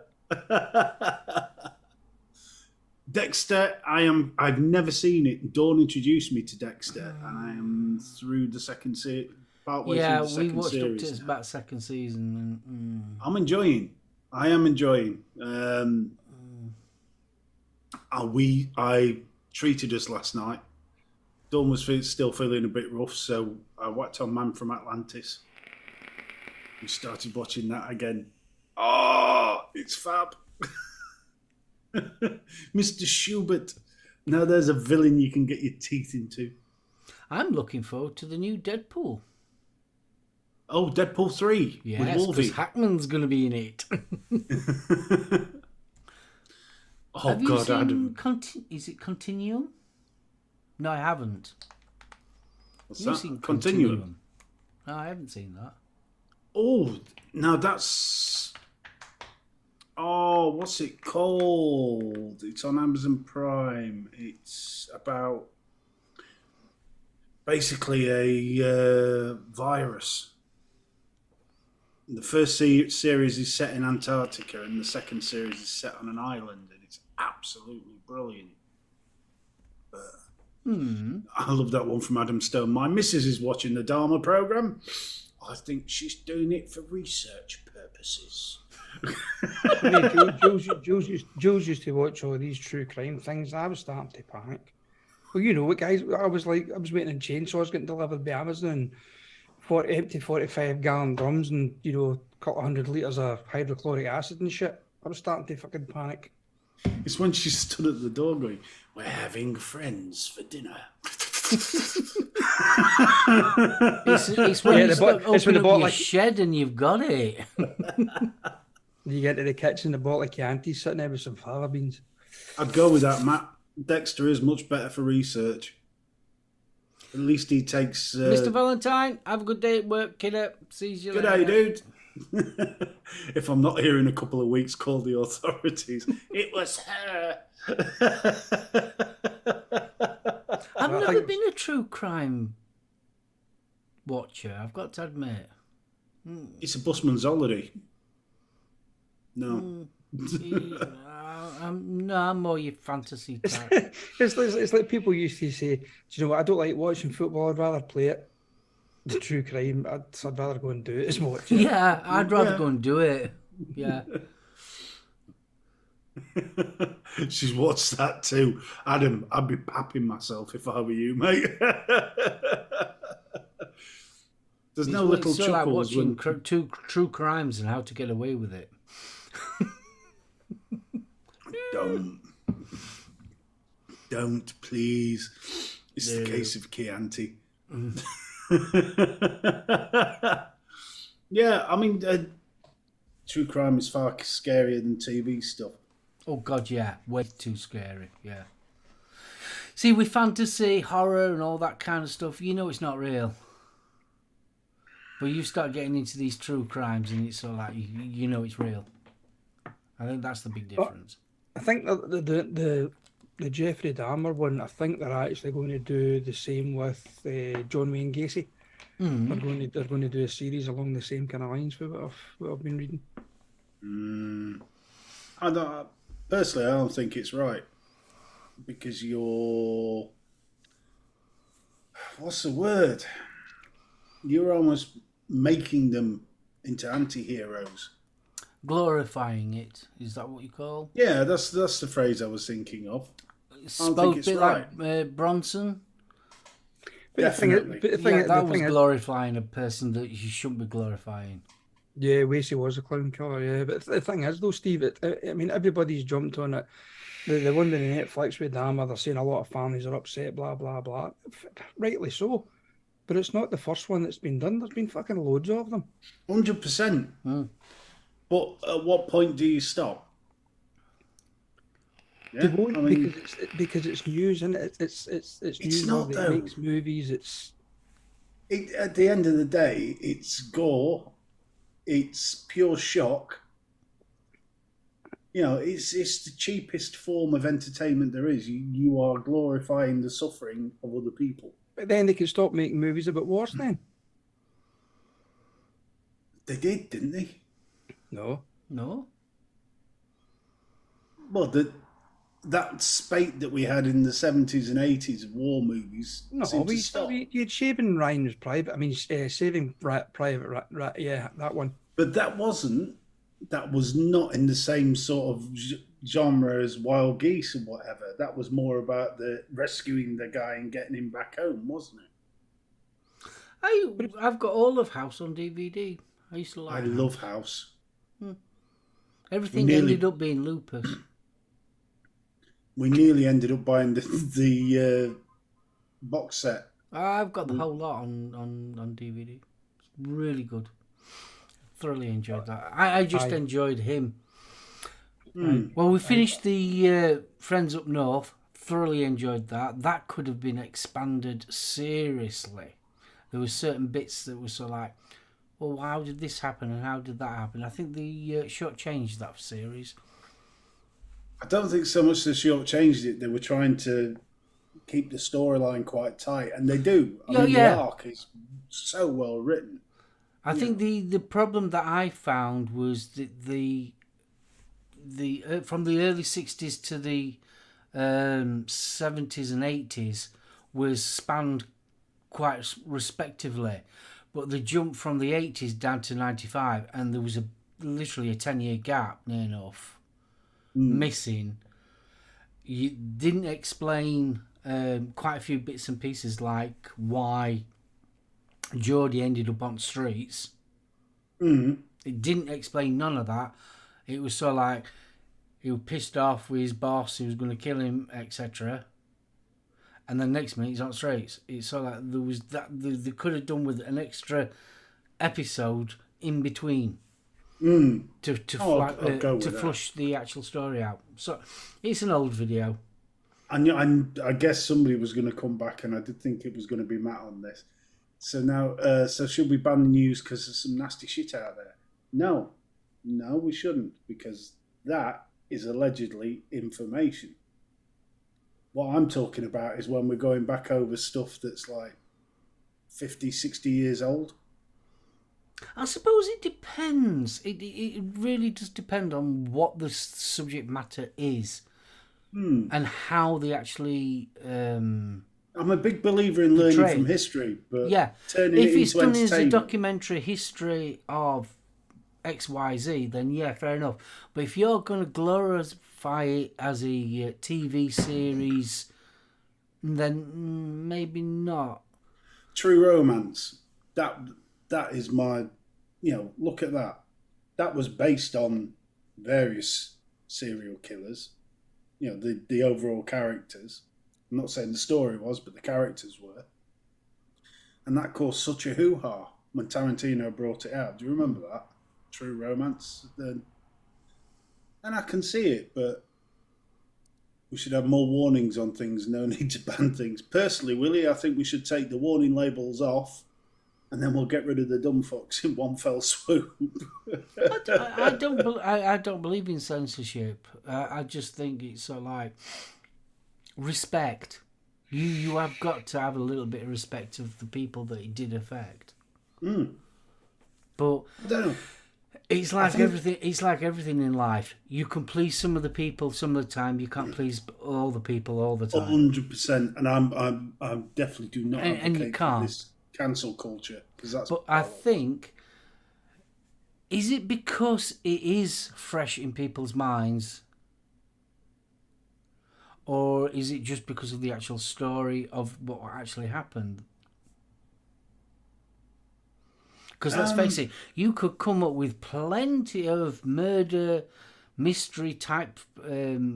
Dexter, I've never seen it. Dawn introduced me to Dexter, and I am through the second series. Yeah, we watched up to about second season. And, I'm enjoying. I am enjoying. I treated us last night. Dawn was still feeling a bit rough, so I whacked on Man from Atlantis. We started watching that again. Oh, it's fab. Mr. Schubert. Now there's a villain you can get your teeth into. I'm looking forward to the new Deadpool. Oh, Deadpool 3 Yes, with because Wolverine. Hackman's going to be in it. Oh, Have you God, seen Adam. Is it Continuum? No, I haven't. What's You've that? seen Continuum. No, I haven't seen that. Oh, now that's... Oh, what's it called? It's on Amazon Prime. It's about basically a virus. The first series is set in Antarctica, and the second series is set on an island, and it's absolutely brilliant. I love that one from Adam Stone. My missus is watching the Dharma program. I think she's doing it for research purposes. Jules used to watch all these true crime things. I was starting to panic. Well, you know what, guys? I was waiting on chainsaws getting delivered by Amazon, 45-gallon drums, and a couple of 100 litres of hydrochloric acid and shit. I was starting to fucking panic. It's when she stood at the door going, "We're having friends for dinner." It's when you open up your like shed and you've got it. You get to the kitchen, the bottle of Chianti's sitting there with some fava beans. I'd go with that, Matt. Dexter is much better for research. At least he takes... Mr. Valentine, have a good day at work, kiddo. See you later. Good day, dude. If I'm not here in a couple of weeks, call the authorities. It was her. I've never been a true crime watcher, I've got to admit. It's a busman's holiday. No. No, I'm more your fantasy type. It's like people used to say, do you know what, I don't like watching football, I'd rather play it. The true crime, I'd rather go and do it as watch it. Yeah, I'd rather go and do it. Yeah. She's watched that too. Adam, I'd be papping myself if I were you, mate. There's no little so chuckles. like watching true crimes and how to get away with it. Don't, please. It's the case of Chianti. Yeah, I mean, true crime is far scarier than TV stuff. Oh, God, yeah. Way too scary, yeah. See, with fantasy, horror and all that kind of stuff, you know it's not real. But you start getting into these true crimes and it's sort of like, you know it's real. I think that's the big difference. I think the Jeffrey Dahmer one, I think they're actually going to do the same with John Wayne Gacy. They're going to do a series along the same kind of lines with what I've been reading. Personally, I don't think it's right because you're... What's the word? You're almost making them into anti-heroes. Glorifying it, is that what you call? Yeah, that's the phrase I was thinking of. Spoke a bit like Bronson. Definitely. That was glorifying a person that you shouldn't be glorifying. Yeah, Wasey was a clown killer, yeah. But the thing is, though, Steve, I mean, everybody's jumped on it. The one in Netflix with Dahmer, they're saying a lot of families are upset, blah, blah, blah. Rightly so. But it's not the first one that's been done. There's been fucking loads of them. 100%. But at what point do you stop? Yeah, they won't, I mean, because it's news, and it's news. Not though. It makes movies. At the end of the day, it's gore. It's pure shock. You know, it's the cheapest form of entertainment there is. You are glorifying the suffering of other people. But then they can stop making movies about wars. Then they did, didn't they? No. Well, that spate that we had in the 70s and 80s of war movies. No, you had Shaving Ryan's Private. I mean, Saving Private. Yeah, that one. But that was not in the same sort of genre as Wild Geese and whatever. That was more about the rescuing the guy and getting him back home, wasn't it? I've got all of House on DVD. I used to like. I love House. Everything ended up being Lupus. We nearly ended up buying the box set. I've got the whole lot on DVD. really good. Thoroughly enjoyed that. I just enjoyed him. Well, we finished the Friends Up North. Thoroughly enjoyed that. That could have been expanded seriously. There were certain bits that were so like, well, how did this happen and how did that happen? I think they shortchanged that series. I don't think so much they shortchanged it. They were trying to keep the storyline quite tight, and they do. I mean, the arc is so well written. I think the problem that I found was that the from the early 60s to the 70s and 80s was spanned quite respectively, but the jump from the 80s down to 95, and there was literally a 10-year gap near enough missing. You didn't explain quite a few bits and pieces, like why Geordie ended up on the streets. It didn't explain none of that. It was so like he was pissed off with his boss who was going to kill him, etc. And then next minute he's on the streets. It's so like there was that they could have done with an extra episode in between to flush the actual story out. So it's an old video. And I guess somebody was going to come back, and I did think it was going to be Matt on this. So now, so should we ban the news because there's some nasty shit out there? No, we shouldn't, because that is allegedly information. What I'm talking about is when we're going back over stuff that's like 50, 60 years old. I suppose it depends. It really does depend on what the subject matter is and how they actually... I'm a big believer in learning from history, but turning it into entertainment... If it's done as a documentary history of XYZ, then yeah, fair enough. But if you're going to glorify it as a TV series, then maybe not. True Romance, that is my, look at that. That was based on various serial killers, the overall characters. I'm not saying the story was, but the characters were. And that caused such a hoo-ha when Tarantino brought it out. Do you remember that? True Romance. And I can see it, but we should have more warnings on things. No need to ban things. Personally, Willie, I think we should take the warning labels off, and then we'll get rid of the dumb fucks in one fell swoop. I don't believe in censorship. I just think it's sort of like respect. You have got to have a little bit of respect of the people that it did affect. But I don't know. It's like everything. It's like everything in life. You can please some of the people some of the time. You can't please all the people all the time. 100%, and I definitely do not advocate for this cancel culture, because that's. But I think, is it because it is fresh in people's minds, or is it just because of the actual story of what actually happened? Because let's face it, you could come up with plenty of murder, mystery type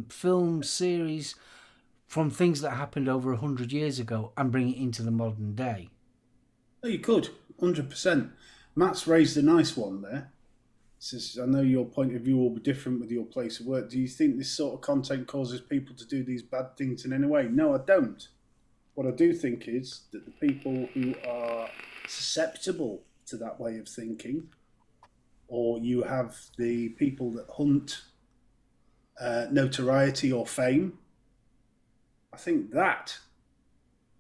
film series from things that happened over 100 years ago and bring it into the modern day. Oh, you could, 100%. Matt's raised a nice one there. Says, I know your point of view will be different with your place of work. Do you think this sort of content causes people to do these bad things in any way? No, I don't. What I do think is that the people who are susceptible to that way of thinking, or you have the people that hunt notoriety or fame, I think that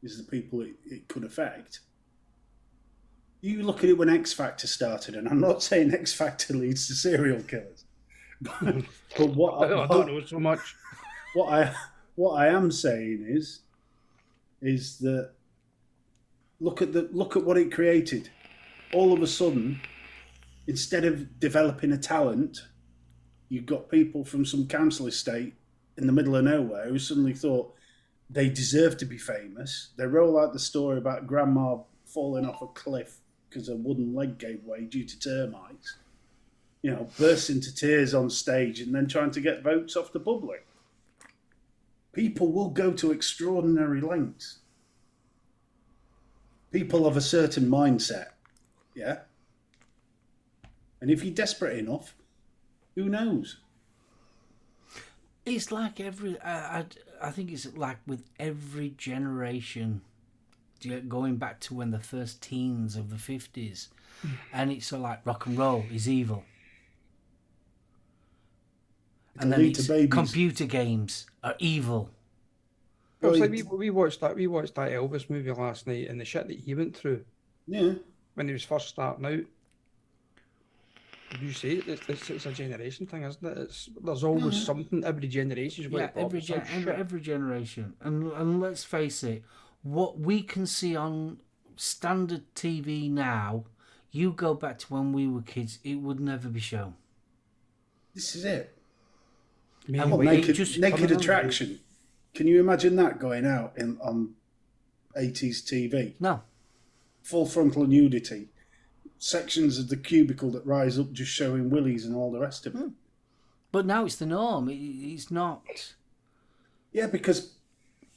is the people it could affect. You look at it when X Factor started, and I'm not saying X Factor leads to serial killers, but what I don't know so much. What I am saying is that look at what it created. All of a sudden, instead of developing a talent, you've got people from some council estate in the middle of nowhere who suddenly thought they deserve to be famous. They roll out the story about grandma falling off a cliff because her wooden leg gave way due to termites. Burst into tears on stage and then trying to get votes off the public. People will go to extraordinary lengths. People of a certain mindset. Yeah. And if you're desperate enough, who knows? It's like I think it's like with every generation, going back to when the first teens of the 50s, and it's sort of like rock and roll is evil. It'll And then lead to it's babies. computer games are evil. Well, it's Well, like we watched that Elvis movie last night, and the shit that he went through Yeah. when he was first starting out. You say it's a generation thing, isn't it? There's always something. Every generation's got Yeah, to put up with some shit. every generation. And let's face it, what we can see on standard TV now, you go back to when we were kids, it would never be shown. This is it. And What, we- naked just- naked attraction. Can you imagine that going out on 80s TV? No. Full frontal nudity. Sections of the cubicle that rise up just showing willies and all the rest of it. But now it's the norm. It's not. Yeah, because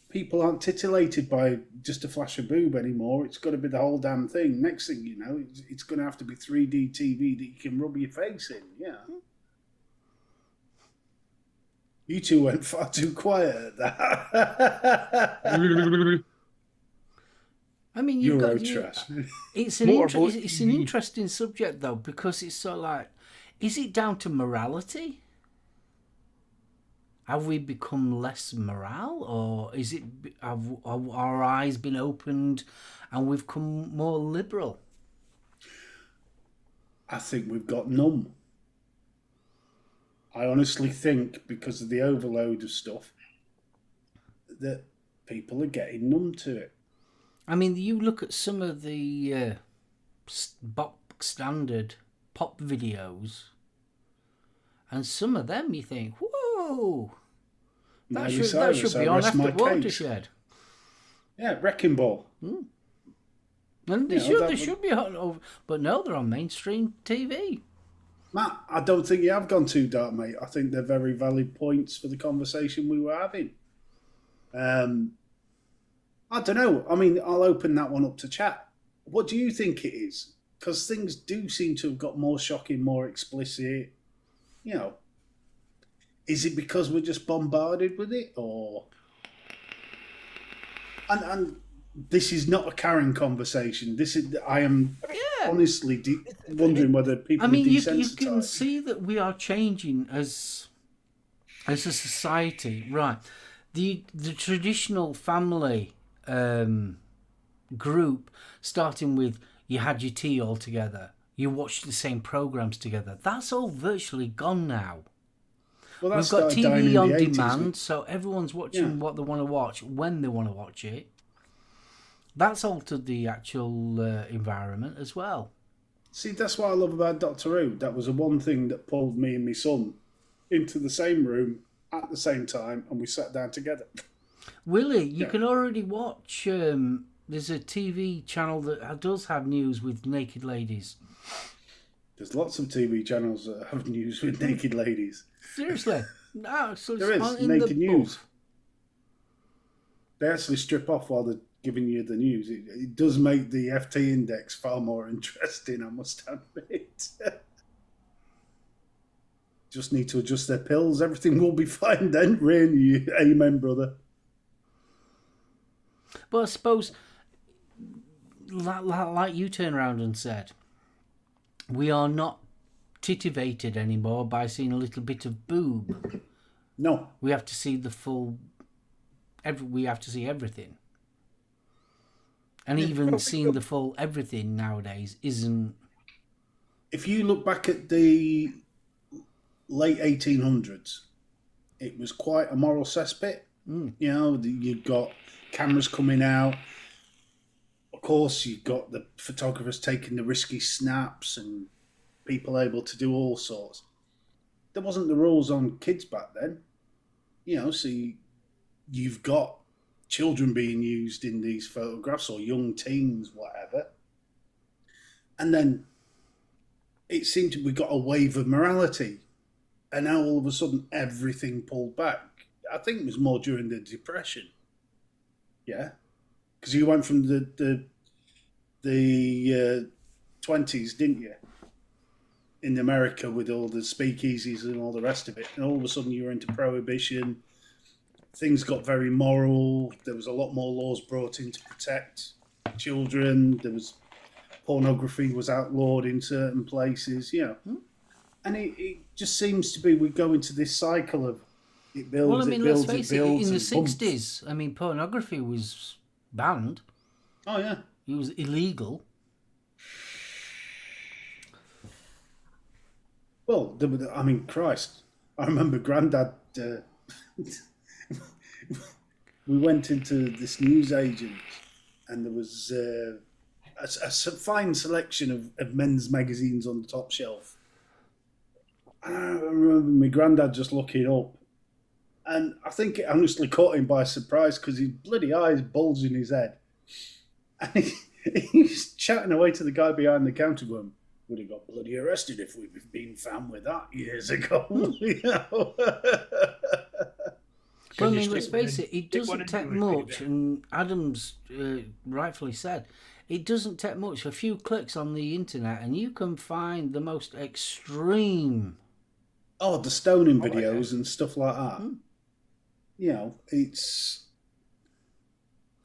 people aren't titillated by just a flash of boob anymore. It's got to be the whole damn thing. Next thing you know, it's going to have to be 3D TV that you can rub your face in. Yeah. You two went far too quiet at that. I mean, you've Euro got. trash. It's an Motorboat it's an TV. interesting subject though, because it's sort of like, is it down to morality? Have we become less moral, or is it have our eyes been opened and we've become more liberal? I think we've got numb. I honestly think because of the overload of stuff that people are getting numb to it. I mean, you look at some of the box standard pop videos, and some of them you think, whoa, that Miley should Cyrus, be I on rest after my case. Watershed. Yeah, Wrecking Ball. And they You know, that would- should be on over, but no, they're on mainstream TV. Matt, I don't think you have gone too dark, mate. I think they're very valid points for the conversation we were having. I don't know. I mean, I'll open that one up to chat. What do you think it is? Because things do seem to have got more shocking, more explicit. You know, is it because we're just bombarded with it, or? And this is not a Karen conversation. This is I am honestly wondering whether people I mean, are you desensitized. can see that we are changing as a society, right? The traditional family group, starting with you had your tea all together, you watched the same programs together. That's all virtually gone now. Well, that We've got started dying in TV the on 80s demand, with- so everyone's watching what they want to watch when they want to watch it. That's altered the actual environment as well. See, that's what I love about Doctor Who. That was the one thing that pulled me and my son into the same room at the same time, and we sat down together. Willie, you can already watch. There's a TV channel that does have news with naked ladies. There's lots of TV channels that have news with naked ladies. Seriously, no, so it's There is in naked the news. book. They actually strip off while they're giving you the news. It does make the FT index far more interesting, I must admit. Just need to adjust their pills. Everything will be fine then. Rain, amen, brother. But I suppose, like you turned around and said, we are not titivated anymore by seeing a little bit of boob. No. We have to see the full. We have to see everything. And even seeing the full everything nowadays isn't. If you look back at the late 1800s, it was quite a moral cesspit. You know, you've got cameras coming out. Of course, you've got the photographers taking the risky snaps and people able to do all sorts. There wasn't the rules on kids back then. You know, so you've got children being used in these photographs or young teens, whatever. And then it seemed we got a wave of morality. And now all of a sudden everything pulled back. I think it was more during the Depression. Yeah. Because you went from the 20 20s, didn't you? In America, with all the speakeasies and all the rest of it, and all of a sudden you were into prohibition. Things got very moral. There was a lot more laws brought in to protect children. There was pornography was outlawed in certain places, and it just seems to be we go into this cycle of it builds. Well, I mean, it builds, let's face it builds, it. In the and bumps. '60s, I mean, pornography was banned. Oh yeah, It was illegal. well, I mean, Christ, I remember Grandad. We went into this newsagent, and there was a fine selection of men's magazines on the top shelf. And I remember my Grandad just looking up, and I think it honestly caught him by surprise because his bloody eyes bulged in his head, and he's chatting away to the guy behind the counter going, "Would have got bloody arrested if we'd been found with that years ago." Well, I you mean, let's stick one face in- it, it stick one doesn't in take your much, finger? and Adams rightfully said, it doesn't take much. A few clicks on the internet, and you can find the most extreme. Oh, the stoning yeah. videos and stuff like that. It's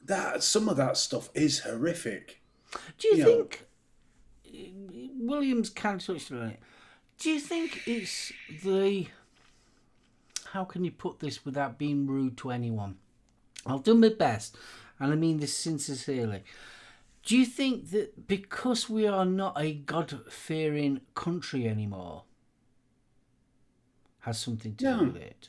that some of that stuff is horrific. Do you You know. think Williams kind of touched on it? Do you think it's the? How can you put this without being rude to anyone? I'll do my best, and I mean this sincerely. Do you think that because we are not a God-fearing country anymore, has something to No. do with it?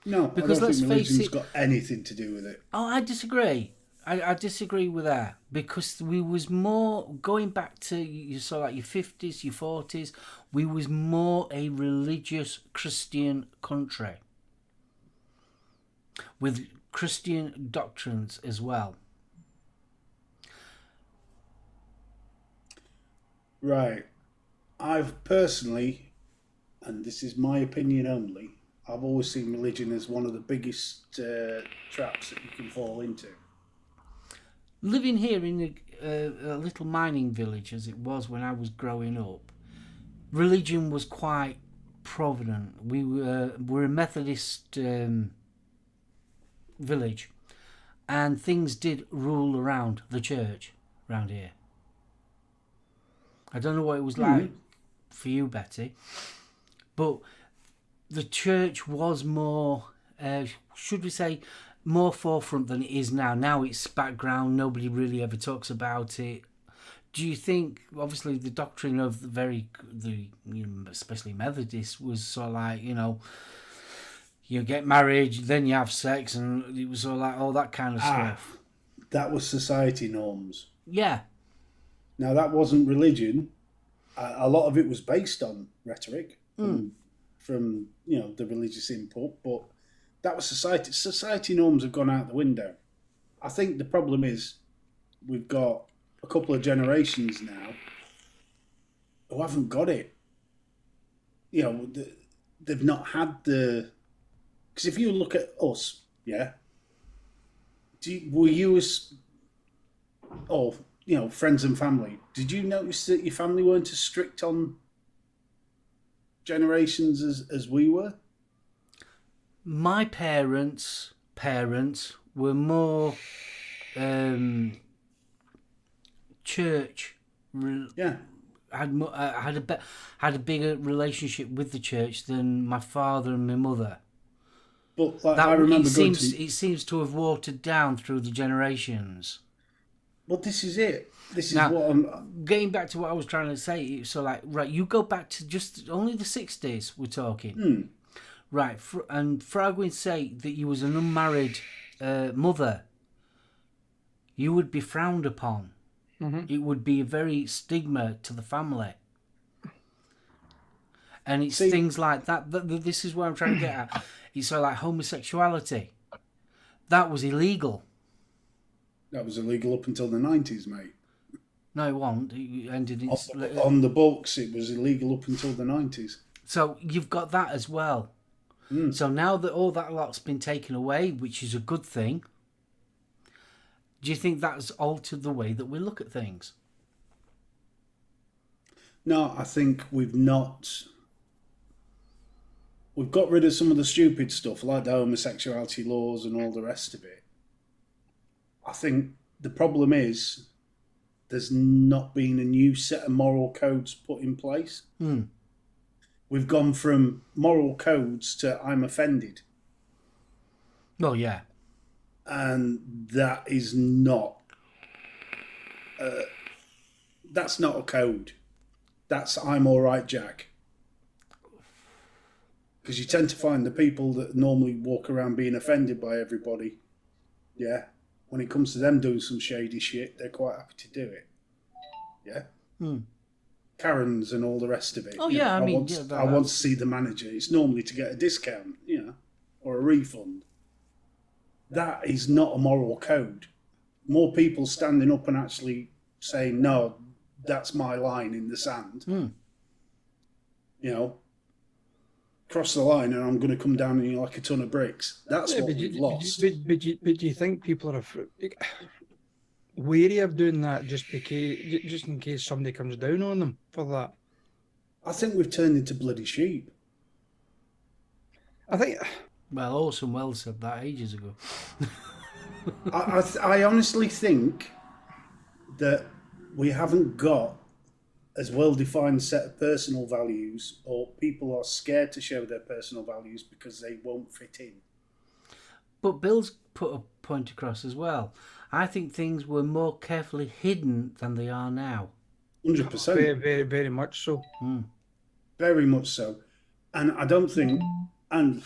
No, Because I don't let's think face religion's it- got anything to do with it. Oh, I disagree. I disagree with that because we was more going back to you saw like your 50s, your 40s. We was more a religious Christian country with Christian doctrines as well. Right. I've personally, and this is my opinion only, I've always seen religion as one of the biggest traps that you can fall into. Living here in a little mining village as it was when I was growing up, religion was quite prominent. We're a Methodist village, and things did rule around the church around here. I don't know what it was like for you, Betty, but the church was more, should we say, more forefront than it is now. Now it's background. Nobody really ever talks about it. Do you think, obviously, the doctrine of especially Methodists was sort of like, you get married, then you have sex, and it was sort of like all that kind of stuff. That was society norms. Yeah. Now, that wasn't religion. A lot of it was based on rhetoric from the religious input, but that was society. Society norms have gone out the window. I think the problem is we've got a couple of generations now who haven't got it. They've not had the... Because if you look at us, were you as... friends and family, did you notice that your family weren't as strict on generations as we were? My parents were more church. Had a bigger relationship with the church than my father and my mother. But I remember it seems to have watered down through the generations. Well, this is it. This is Now, what I'm... Getting back to what I was trying to say, so right, you go back to just only the 60s, we're talking. Right, and for argument's sake that you was an unmarried mother, you would be frowned upon. It would be a very stigma to the family. And it's things like that. This is what I'm trying to get at. It's sort of like homosexuality. That was illegal. That was illegal up until the 90s, mate. No, it wasn't. It ended in... On the books, it was illegal up until the 90s. So you've got that as well. So now that all that lot's been taken away, which is a good thing, do you think that's altered the way that we look at things? No, I think we've got rid of some of the stupid stuff like the homosexuality laws and all the rest of it. I think the problem is there's not been a new set of moral codes put in place. We've gone from moral codes to I'm offended. Well, yeah. And that is not that's not a code. That's I'm all right, Jack. Because you tend to find the people that normally walk around being offended by everybody, yeah, when it comes to them doing some shady shit, they're quite happy to do it. Yeah. Karens and all the rest of it. Oh, You yeah, know, I mean, I want to see the manager. It's normally to get a discount, or a refund. That is not a moral code. More people standing up and actually saying, no, that's my line in the sand. Cross the line and I'm going to come down on you like a ton of bricks. That's what we've lost. But do you think people are wary of doing that just in case somebody comes down on them for that? I think we've turned into bloody sheep. I think... Well, Orson Welles said that ages ago. I honestly think that we haven't got as well-defined set of personal values, or people are scared to show their personal values because they won't fit in. But Bill's put a point across as well. I think things were more carefully hidden than they are now. 100%. Very, very, very much so. Very much so. And I don't think, and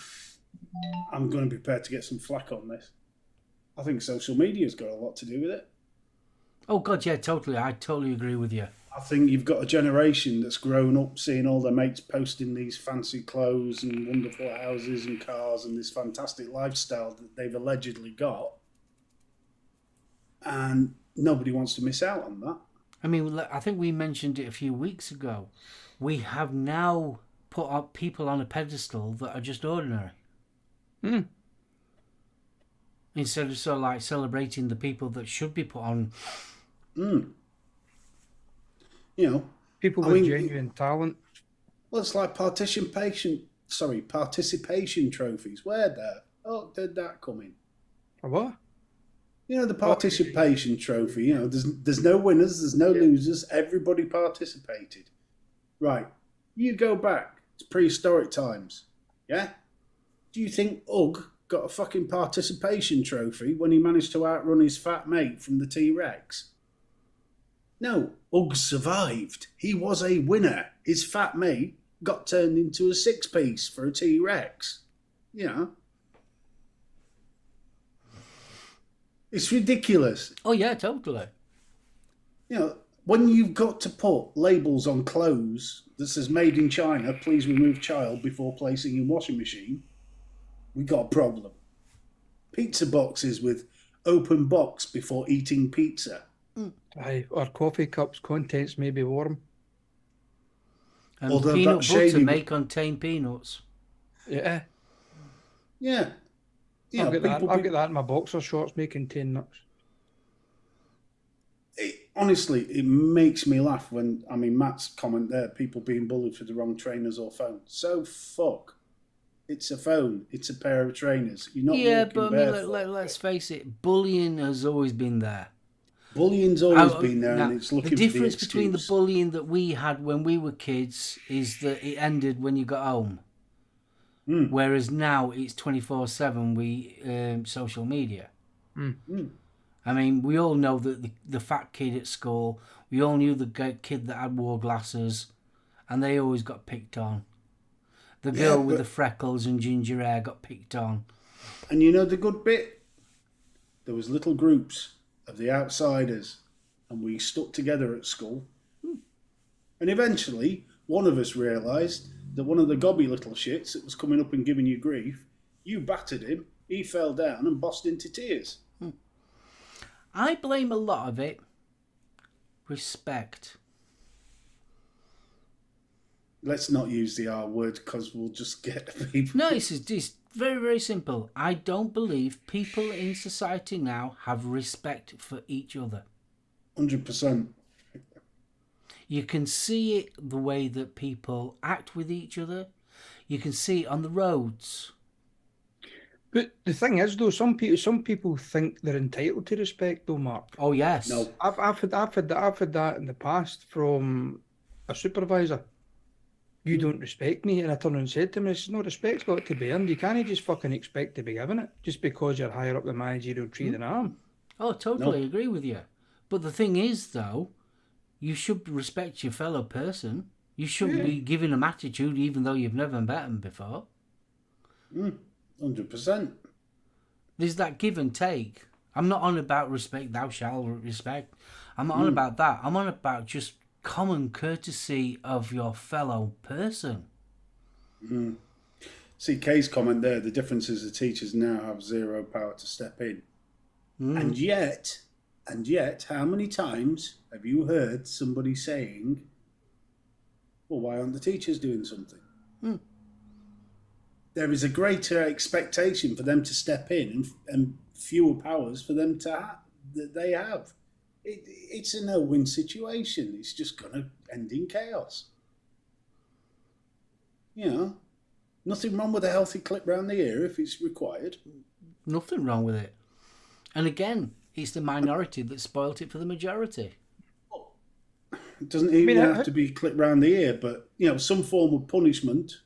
I'm going to be prepared to get some flack on this, I think social media's got a lot to do with it. Oh, God, yeah, totally. I totally agree with you. I think you've got a generation that's grown up seeing all their mates posting these fancy clothes and wonderful houses and cars and this fantastic lifestyle that they've allegedly got. And nobody wants to miss out on that. I mean, I think we mentioned it a few weeks ago. We have now put up people on a pedestal that are just ordinary. Instead of sort of like celebrating the people that should be put on. People with genuine talent. Well, it's like participation trophies. Where did that come in? A what? The participation trophy. There's no winners, there's no losers. Everybody participated. Right. You go back to prehistoric times. Yeah. Do you think Ugg got a fucking participation trophy when he managed to outrun his fat mate from the T-Rex? No, Ugg survived. He was a winner. His fat mate got turned into a six-piece for a T-Rex. It's ridiculous. Oh, yeah, totally. When you've got to put labels on clothes that says made in China, please remove child before placing in washing machine, we got a problem. Pizza boxes with open box before eating pizza. Aye, or coffee cups, contents may be warm. And Although peanut that butter shady- may contain peanuts. Yeah. Yeah. I've got that in my boxer shorts, may contain nuts. Honestly, it makes me laugh when, Matt's comment there, people being bullied for the wrong trainers or phone. So fuck. It's a phone. It's a pair of trainers. You're not walking barefoot. Let's face it, bullying has always been there. Bullying's always been there, Now, and it's looking the for the difference between the excuse. bullying that we had when we were kids is that it ended when you got home. Whereas now it's 24/7 social media. I mean, we all know that the fat kid at school, we all knew the kid that wore glasses, and they always got picked on. The girl with the freckles and ginger hair got picked on. And you know the good bit? There was little groups of the outsiders, and we stuck together at school. And eventually, one of us realised that one of the gobby little shits that was coming up and giving you grief, you battered him, he fell down and burst into tears. I blame a lot of it. Respect. Let's not use the R word because we'll just get people. No, it's very, very simple. I don't believe people in society now have respect for each other. 100%. You can see it the way that people act with each other. You can see it on the roads. But the thing is, though, some people think they're entitled to respect, though, Mark. Oh yes. No. I've had that in the past from a supervisor. You don't respect me, and I turned and said to him, "It's no respect's got to be earned. You can't just fucking expect to be given it just because you're higher up the managerial tree than I am." Oh, totally agree with you. But the thing is, though, you should respect your fellow person. You shouldn't be giving them attitude even though you've never met them before. 100%. There's that give and take. I'm not on about respect, thou shalt respect. I'm not on about that. I'm on about just common courtesy of your fellow person. See, Kay's comment there, the difference is the teachers now have zero power to step in. And yet, how many times have you heard somebody saying, well, why aren't the teachers doing something? There is a greater expectation for them to step in and fewer powers for them that they have. It's a no-win situation. It's just going to end in chaos. You know, nothing wrong with a healthy clip round the ear if it's required. Nothing wrong with it. And again, it's the minority that spoilt it for the majority. It doesn't even have to be clipped round the ear, but some form of punishment.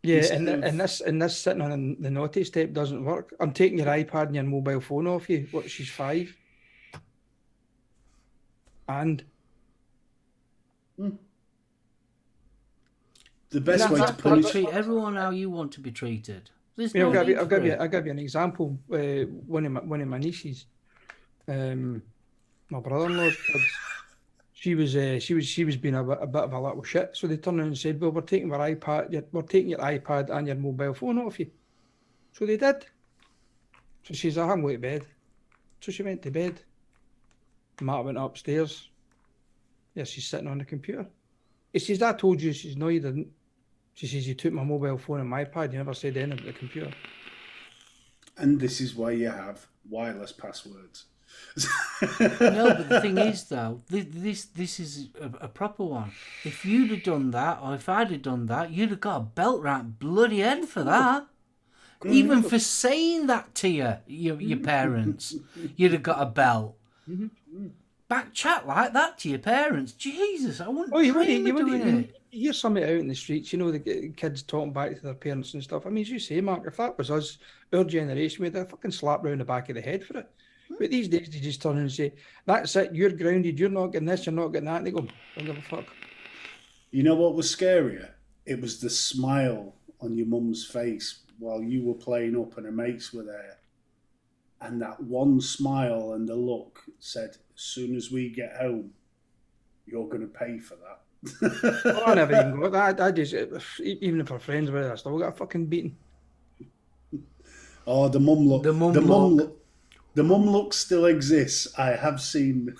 Yeah, and this sitting on the naughty step doesn't work. I'm taking your iPad and your mobile phone off you. What? She's 5. And the best way to punish treat everyone how you want to be treated. I'll give you an example. One of my nieces, my brother-in-law's kids. She was being a bit of a little shit. So they turned around and said, "Well, we're taking your iPad and your mobile phone off you." So they did. So she's like, "I'm going to bed." So she went to bed. Matt went upstairs. Yeah, she's sitting on the computer. He says, "I told you." She says, "No, you didn't." She says, "You took my mobile phone and my iPad. You never said anything about the computer." And this is why you have wireless passwords. No, but the thing is, though, this is a proper one. If you'd have done that, or if I'd have done that, you'd have got a belt round bloody head for that. Even for saying that to your parents, you'd have got a belt. Back chat like that to your parents. Jesus, I wouldn't dream of doing it. You hear something out in the streets, the kids talking back to their parents and stuff. I mean, as you say, Mark, if that was us, our generation, we'd have fucking slapped round the back of the head for it. But these days, they just turn and say, "That's it, you're grounded, you're not getting this, you're not getting that." And they go, "Don't give a fuck." You know what was scarier? It was the smile on your mum's face while you were playing up and her mates were there. And that one smile and the look said, "As soon as we get home, you're going to pay for that." Oh, I never even got that. I just, even if we're friends with her, I still got a fucking beating. Oh, the mum look. The mum look still exists. I have seen.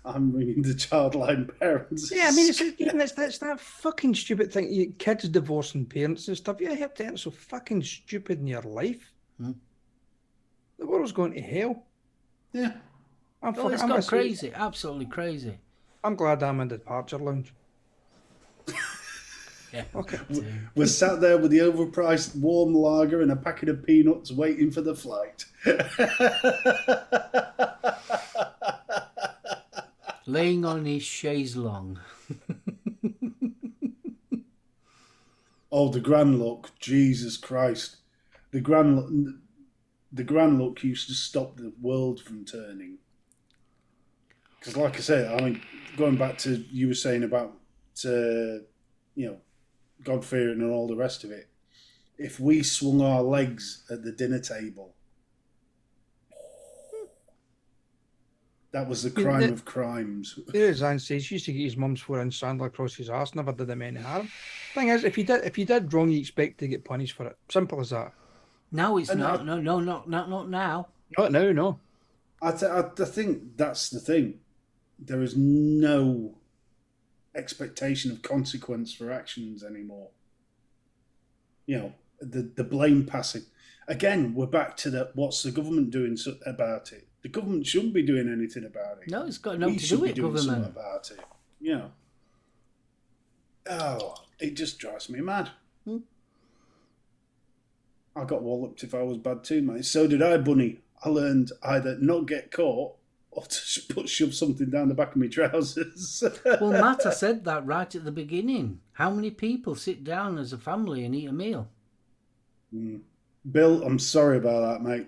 I'm reading the childline parents. Yeah, I mean, it's that fucking stupid thing. Kids divorcing parents and stuff. You have to end so fucking stupid in your life. The world's going to hell. Yeah. It's gone crazy. Absolutely crazy. I'm glad I'm in the departure lounge. Yeah. Okay. We're sat there with the overpriced warm lager and a packet of peanuts waiting for the flight. Laying on his chaise longue. Oh, the grand look. Jesus Christ. The grand look used to stop the world from turning. Because like I said, I mean, going back to you were saying about, God-fearing and all the rest of it. If we swung our legs at the dinner table, that was the crime of crimes. Yeah, Zan says he used to get his mum's 4-inch sandal across his arse, never did him any harm. Thing is, if you did wrong, you expect to get punished for it. Simple as that. No, it's not. No, not now. Not now, no. I think that's the thing. There is no expectation of consequence for actions anymore. The blame passing. Again, we're back to what's the government doing about it? The government shouldn't be doing anything about it. No, it's got nothing to do with government. About it. You know. Oh, it just drives me mad. I got walloped if I was bad too, mate. So did I, Bunny. I learned either not get caught or to shove something down the back of my trousers. Well, Matt, I said that right at the beginning. How many people sit down as a family and eat a meal? Bill, I'm sorry about that, mate.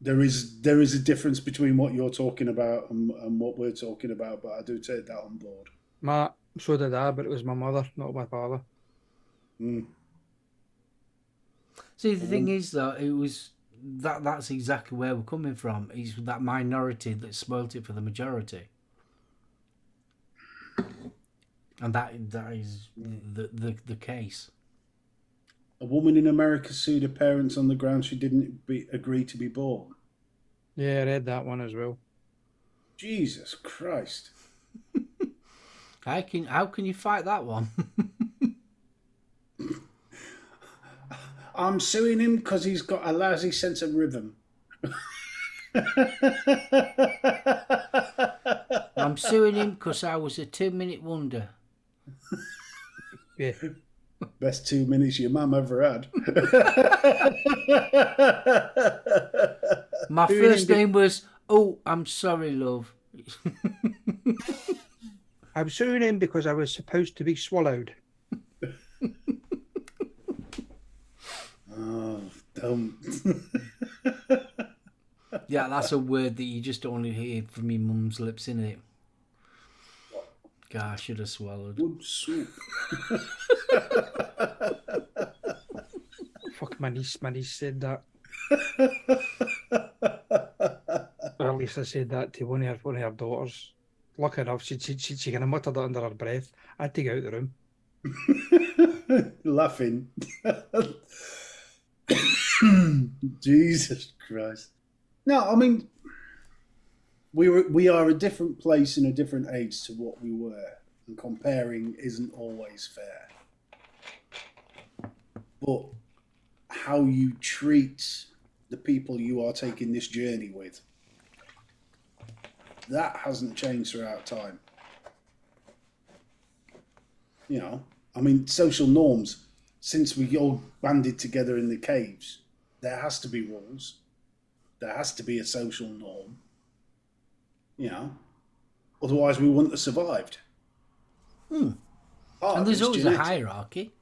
There is a difference between what you're talking about and what we're talking about, but I do take that on board. Matt, so did I, but it was my mother, not my father. See, the thing is, though, it was that's exactly where we're coming from. It's that minority that spoilt it for the majority. And that is the case. A woman in America sued her parents on the grounds she didn't agree to be born. Yeah, I read that one as well. Jesus Christ. How can you fight that one? I'm suing him because he's got a lousy sense of rhythm. I'm suing him because I was a 2-minute wonder. Yeah. Best 2 minutes your mum ever had. My first name was, oh, I'm sorry, love. I'm suing him because I was supposed to be swallowed. Oh, dumb. Yeah, that's a word that you just don't want to hear from your mum's lips, innit? God, I should have swallowed. Good soup. Fuck, my niece said that. Or at least I said that to one of her daughters. Lucky enough, she kind of muttered it under her breath. I had to get out of the room. Laughing. Jesus Christ. No, I mean, we are a different place and a different age to what we were, and comparing isn't always fair. But how you treat the people you are taking this journey with, that hasn't changed throughout time. You know, I mean, social norms, since we all banded together in the caves, there has to be rules. There has to be a social norm. You know, otherwise we wouldn't have survived. And there's always a hierarchy.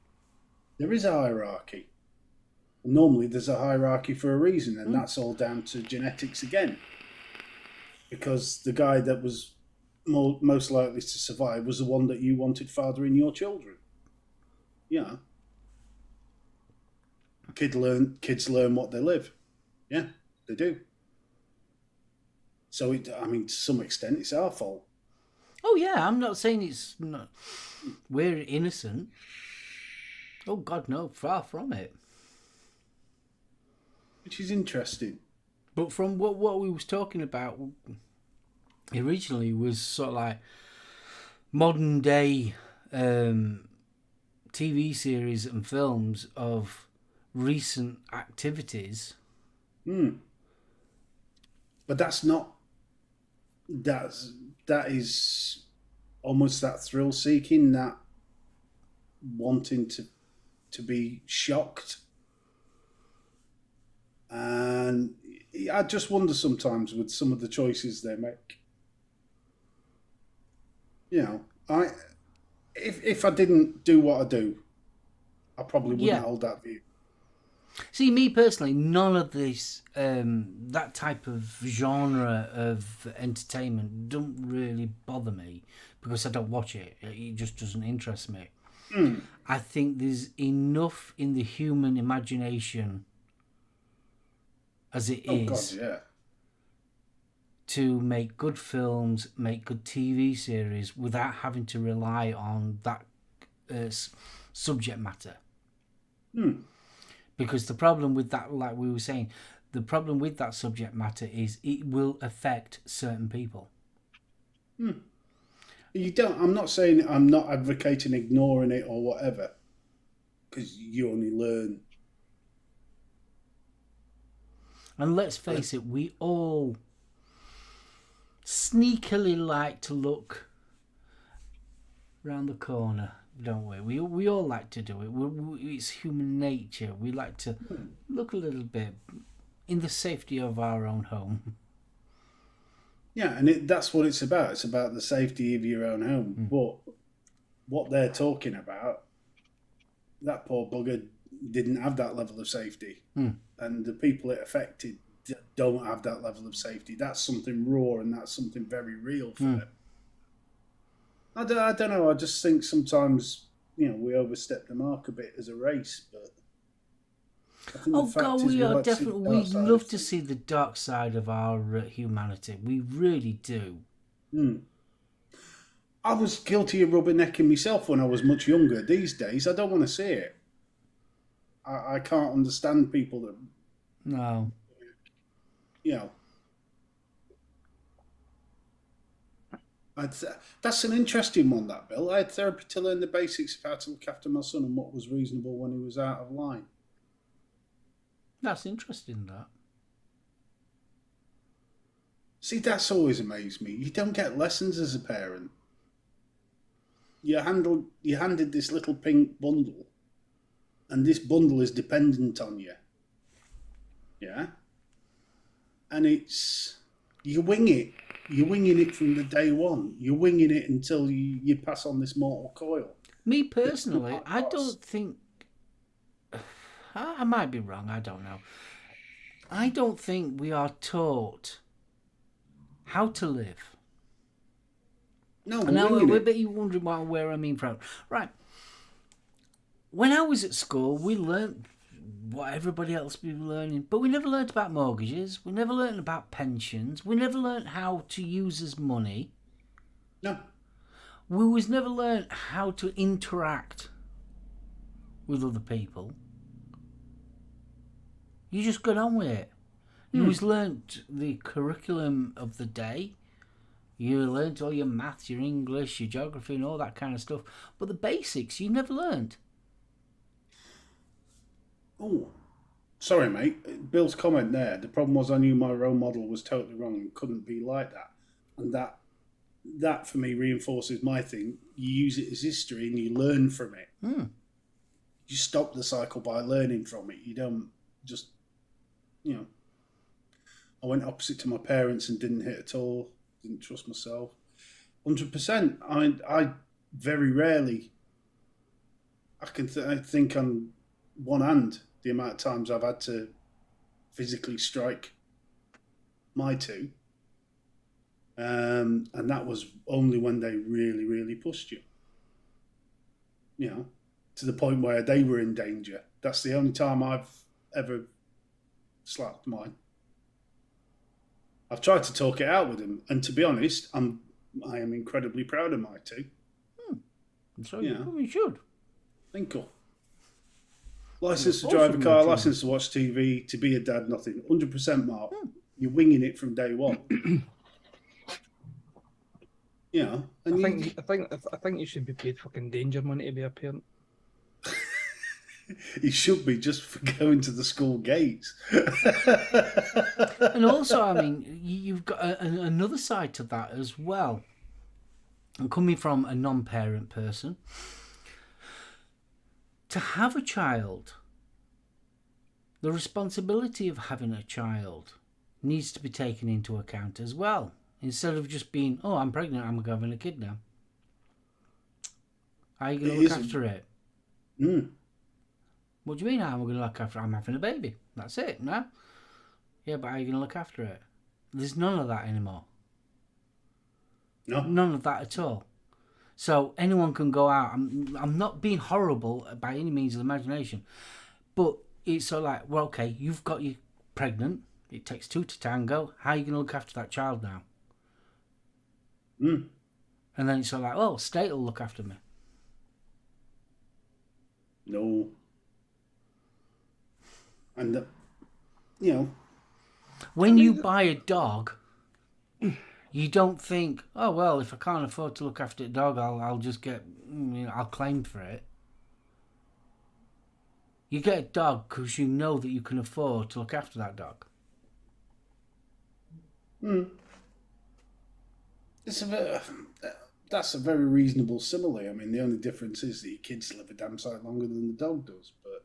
There is a hierarchy. Normally there's a hierarchy for a reason, and that's all down to genetics again. Because the guy that was most likely to survive was the one that you wanted fathering your children. Yeah. Kids learn what they live. Yeah, they do. So, to some extent, it's our fault. Oh, yeah, I'm not saying it's not. We're innocent. Oh, God, no, far from it. Which is interesting. But from what we was talking about originally was sort of like modern day TV series and films of recent activities. But that's not. That is almost that thrill seeking, that wanting to be shocked. And I just wonder sometimes with some of the choices they make. You know, if I didn't do what I do, I probably wouldn't hold that view. See, me personally, none of this, that type of genre of entertainment don't really bother me because I don't watch it. It just doesn't interest me. I think there's enough in the human imagination as it is to make good films, make good TV series without having to rely on that subject matter. Because the problem with that, like we were saying, the problem with that subject matter is it will affect certain people. You don't. I'm not saying, I'm not advocating ignoring it or whatever, because you only learn. And let's face it, we all sneakily like to look round the corner, don't we? We all like to do it. It's human nature. We like to look a little bit in the safety of our own home. Yeah, and that's what it's about. It's about the safety of your own home. But what they're talking about, that poor bugger didn't have that level of safety. And the people it affected don't have that level of safety. That's something raw and that's something very real for them. I don't know. I just think sometimes, we overstep the mark a bit as a race, but I think Oh the fact God, is we are like to see the definitely. dark We side of love to things. see the dark side of our humanity. We really do. I was guilty of rubbernecking myself when I was much younger. These days, I don't want to see it. I can't understand people that, No. That's an interesting one, that, Bill. I had therapy to learn the basics of how to look after my son and what was reasonable when he was out of line. That's interesting, that. See, that's always amazed me. You don't get lessons as a parent. You handed this little pink bundle, and this bundle is dependent on you. Yeah? And you wing it. You're winging it from the day one. You're winging it until you pass on this mortal coil. Me personally, I don't think... I might be wrong, I don't know. I don't think we are taught how to live. No, Now, we're winging I it. bet you're wondering where I mean from. Right. When I was at school, we learnt what everybody else was learning, but we never learnt about mortgages. We never learnt about pensions. We never learnt how to use as money. No. We was never learnt how to interact with other people. You just got on with it. You was learnt the curriculum of the day. You learnt all your maths, your English, your geography and all that kind of stuff. But the basics you never learnt. Oh, sorry, mate. Bill's comment there. The problem was I knew my role model was totally wrong and couldn't be like that. And that for me reinforces my thing. You use it as history and you learn from it. You stop the cycle by learning from it. You don't just, I went opposite to my parents and didn't hit at all. Didn't trust myself. 100%. I very rarely, I can I think on one hand the amount of times I've had to physically strike my two. And that was only when they really, really pushed you. To the point where they were in danger. That's the only time I've ever slapped mine. I've tried to talk it out with him, and to be honest, I am incredibly proud of my two. So you should. Tinkle. License to drive a car, license to watch TV, to be a dad, nothing. 100% Mark. You're winging it from day one. And I think you should be paid fucking danger money to be a parent. you should be just for going to the school gates. And also, I mean, you've got another side to that as well. And coming from a non-parent person, to have a child, the responsibility of having a child needs to be taken into account as well. Instead of just being, oh, I'm pregnant, I'm having a kid now. How are you going to look after it? What do you mean how am I going to look after it? I'm having a baby. That's it, no? Yeah, but how are you going to look after it? There's none of that anymore. No. None of that at all. So anyone can go out. I'm not being horrible by any means of the imagination. But it's sort of like, well, okay, you've got you pregnant. It takes two to tango. How are you going to look after that child now? And then it's sort of like, oh, state will look after me. No. And, When you buy a dog, you don't think, oh, well, if I can't afford to look after a dog, I'll just get, I'll claim for it. You get a dog because you know that you can afford to look after that dog. It's a bit, that's a very reasonable simile. I mean, the only difference is that your kids live a damn sight longer than the dog does. But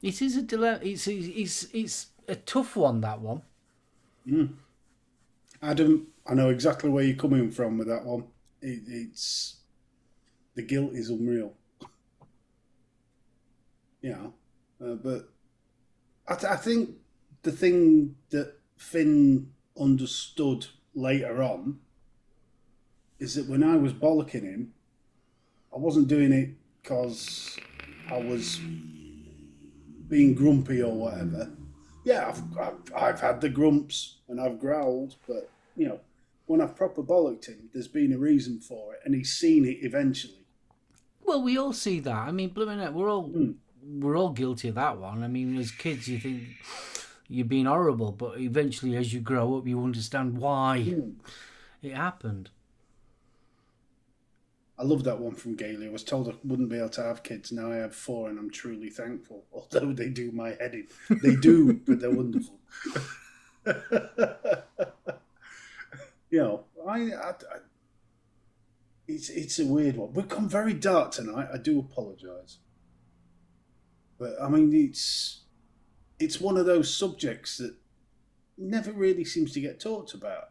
It is a dilemma. It's a tough one, that one. Adam, I know exactly where you're coming from with that one. It's the guilt is unreal. But I think the thing that Finn understood later on is that when I was bollocking him, I wasn't doing it because I was being grumpy or whatever. Yeah, I've had the grumps and I've growled, but when I've proper bollocked him, there's been a reason for it, and he's seen it eventually. Well, we all see that. I mean, blooming heck, we're all guilty of that one. I mean, as kids, you think you're being horrible, but eventually, as you grow up, you understand why it happened. I love that one from Gailey. I was told I wouldn't be able to have kids. Now I have 4, and I'm truly thankful. Although they do my head in. They do, but they're wonderful. It's a weird one. We've gone very dark tonight. I do apologise. But, I mean, it's one of those subjects that never really seems to get talked about.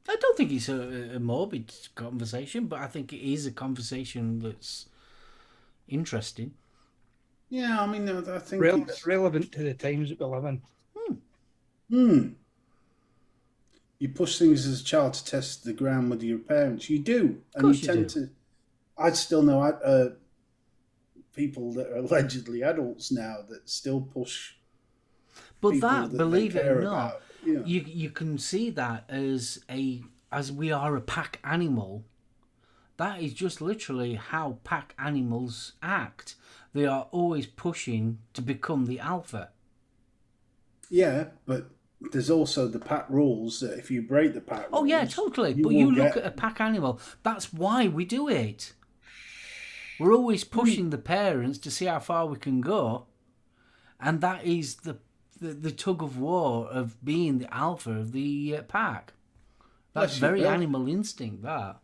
I don't think it's a morbid conversation, but I think it is a conversation that's interesting. Yeah, I mean, I think It's relevant to the times that we live in. You push things as a child to test the ground with your parents. You do. And you tend to... I still know people that are allegedly adults now that still push... But that, believe it or not, you can see that as we are a pack animal. That is just literally how pack animals act. They are always pushing to become the alpha. Yeah, but there's also the pack rules that if you break the pack rules... Oh, yeah, totally. But you look at a pack animal, that's why we do it. We're always pushing the parents to see how far we can go. And that is the tug of war of being the alpha of the pack. That's very animal instinct, that.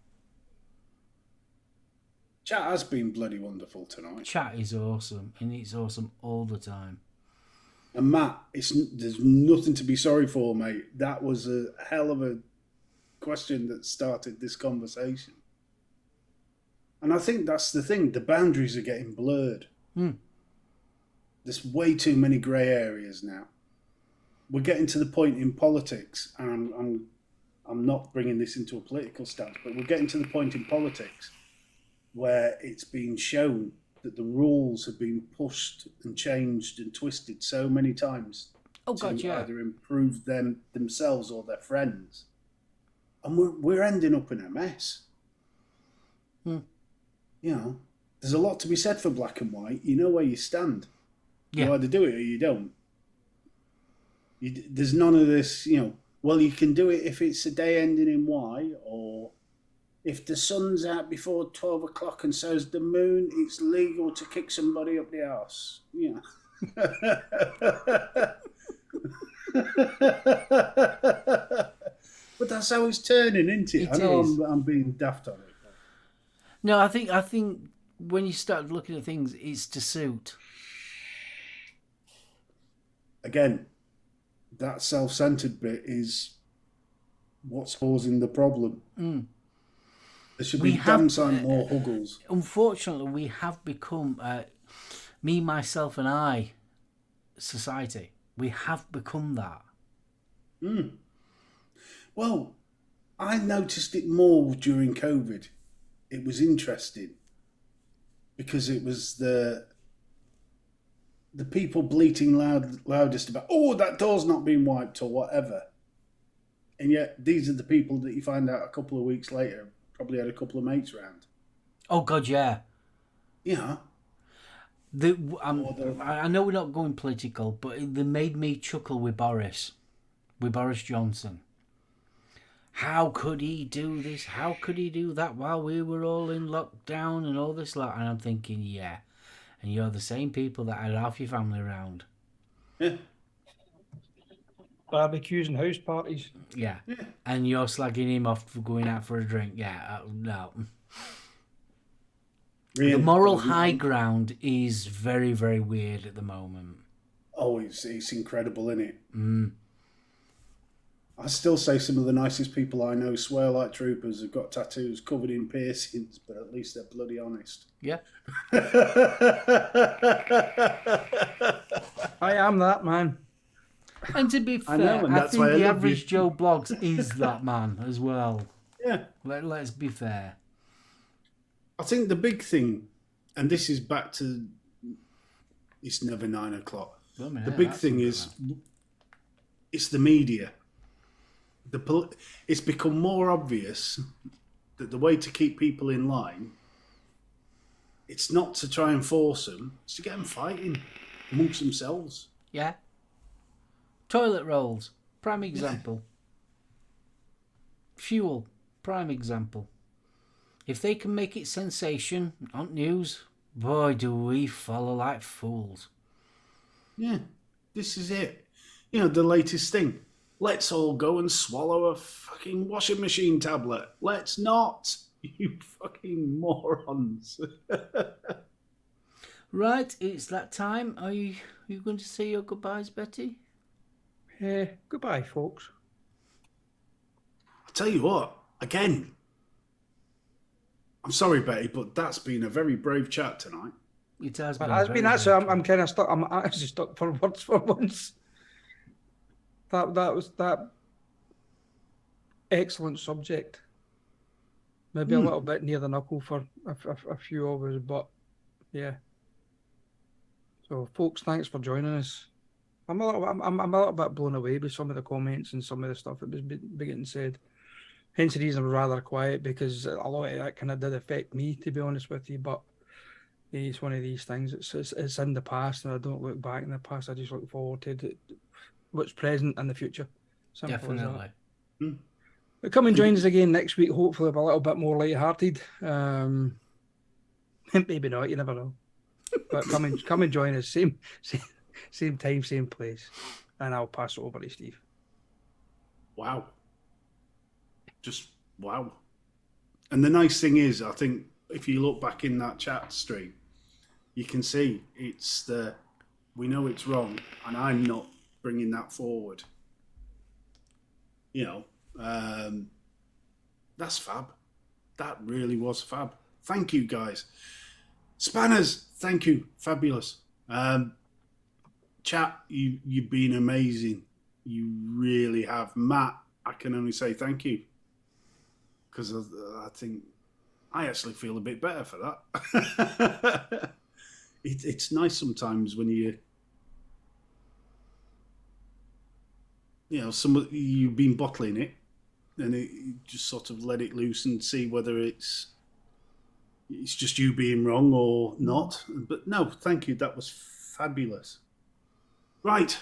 Chat has been bloody wonderful tonight. Chat is awesome, and it's awesome all the time. And Matt, there's nothing to be sorry for, mate. That was a hell of a question that started this conversation. And I think that's the thing. The boundaries are getting blurred. There's way too many grey areas now. We're getting to the point in politics, and I'm not bringing this into a political stance, but we're getting to the point in politics where it's been shown that the rules have been pushed and changed and twisted so many times to either improve themselves or their friends. And we're ending up in a mess. There's a lot to be said for black and white. You know where you stand. Yeah. You either do it or you don't. There's none of this, well, you can do it if it's a day ending in Y, or if the sun's out before 12 o'clock and so's the moon, it's legal to kick somebody up the arse. But that's how it's turning, isn't it? I know I'm being daft on it. No, I think when you start looking at things, it's to suit. Again, that self-centered bit is what's causing the problem. There should be damn sight more huggles. Unfortunately, we have become me, myself, and I society. We have become that. Well, I noticed it more during COVID. It was interesting because it was the people bleating loudest about, oh, that door's not been wiped or whatever. And yet these are the people that you find out a couple of weeks later probably had a couple of mates round. Oh, God, yeah. Yeah. I know we're not going political, but they made me chuckle with Boris Johnson. How could he do this? How could he do that while we were all in lockdown and all this lot? And I'm thinking, yeah. And you're the same people that had half your family around. Yeah. barbecues and house parties. Yeah. And you're slagging him off for going out for a drink. Yeah, no. The moral high ground is very, very weird at the moment. Oh, it's incredible, isn't it? Mm. I still say some of the nicest people I know swear like troopers, have got tattoos covered in piercings, but at least they're bloody honest. Yeah. I am that man. And to be fair, know, and I that's think why I the love average you. Joe Bloggs is that man as well. Yeah. Let's be fair. I think the big thing, and this is back to, it's never 9 o'clock. The big thing is, it's the media. It's become more obvious that the way to keep people in line, it's not to try and force them, it's to get them fighting amongst themselves. Yeah. Toilet rolls, prime example. Fuel, prime example. If they can make it sensation on news, boy, do we follow like fools. Yeah, this is it. You know, the latest thing. Let's all go and swallow a fucking washing machine tablet. Let's not. You fucking morons. Right, it's that time. Are you going to say your goodbyes, Betty? Goodbye, folks. I'll tell you what, again, I'm sorry, Betty, but that's been a very brave chat tonight. It has But been. has been that, so I'm kind of stuck. I'm actually stuck for words for once. That was that excellent subject. Maybe a little bit near the knuckle for a few of us, but yeah. So, folks, thanks for joining us. I'm a little bit blown away by some of the comments and some of the stuff that was being said. Hence the reason I was rather quiet, because a lot of that kind of did affect me, to be honest with you. But it's one of these things. It's in the past, and I don't look back in the past. I just look forward to what's present and the future. Simple Definitely. as that. But come and join us again next week. Hopefully, a little bit more light-hearted. Maybe not. You never know. But come and join us. Same time, same place. And I'll pass it over to Steve. Wow. Just wow. And the nice thing is, I think if you look back in that chat stream, you can see we know it's wrong, and I'm not bringing that forward. You know, that's fab. That really was fab. Thank you, guys. Spanners, thank you. Fabulous. Chat, you've been amazing. You really have. Matt, I can only say thank you, because I think I actually feel a bit better for that. It's nice sometimes when you've been bottling it, and you just sort of let it loose and see whether it's just you being wrong or not. But no, thank you. That was fabulous. Right,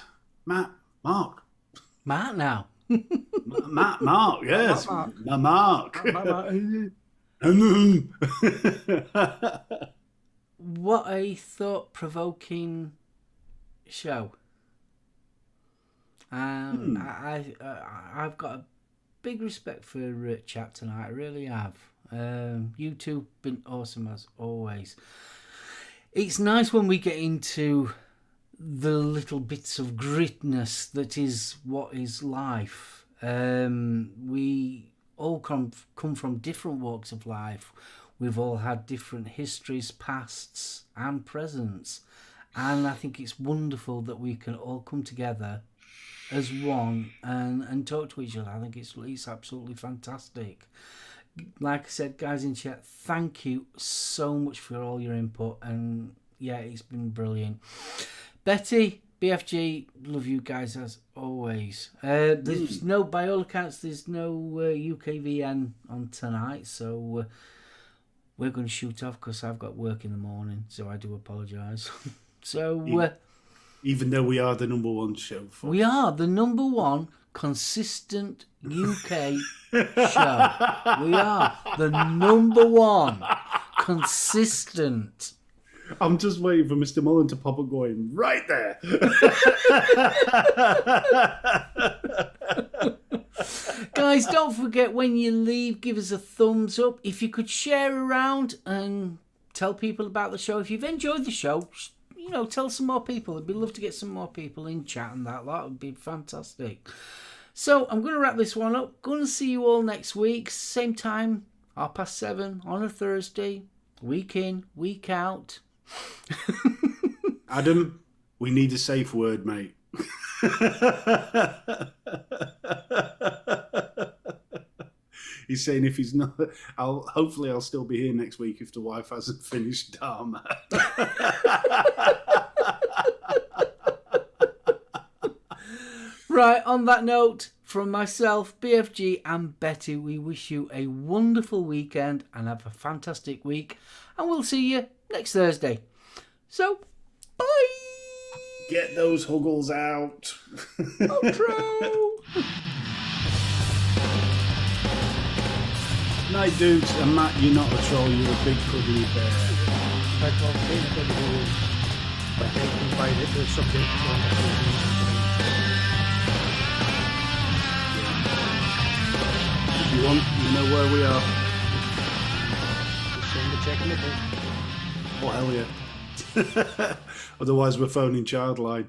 Matt, Mark. Matt now. Mark, yes. Mark. What a thought-provoking show. I've got a big respect for chat tonight. I really have. You two been awesome as always. It's nice when we get into the little bits of gritness that is what is life. We all come from different walks of life. We've all had different histories, pasts and presents. And I think it's wonderful that we can all come together as one and talk to each other. I think it's absolutely fantastic. Like I said, guys in chat, thank you so much for all your input. And yeah, it's been brilliant. Betty, BFG, love you guys as always. There's no, by all accounts, there's no UKVN on tonight. So we're going to shoot off because I've got work in the morning. So I do apologise. So even though we are the number one show. We are the number one consistent UK show. We are the number one consistent. I'm just waiting for Mr. Mullen to pop up going, right there. Guys, don't forget when you leave, give us a thumbs up. If you could share around and tell people about the show. If you've enjoyed the show, tell some more people. It'd be love to get some more people in chat and that would be fantastic. So I'm going to wrap this one up. Going to see you all next week. Same time, 7:30 on a Thursday. Week in, week out. Adam, we need a safe word, mate. He's saying if he's not, hopefully I'll still be here next week if the wife hasn't finished Dharma. Right, on that note, from myself, BFG and Betty, we wish you a wonderful weekend and have a fantastic week. And we'll see you next Thursday. So, bye! Get those huggles out. Outro! Night, dudes. And Matt, you're not a troll, you're a big cuddly bear. If you want, you know where we are. Just send the check in the book. Oh, hell yeah. Otherwise, we're phoning Childline.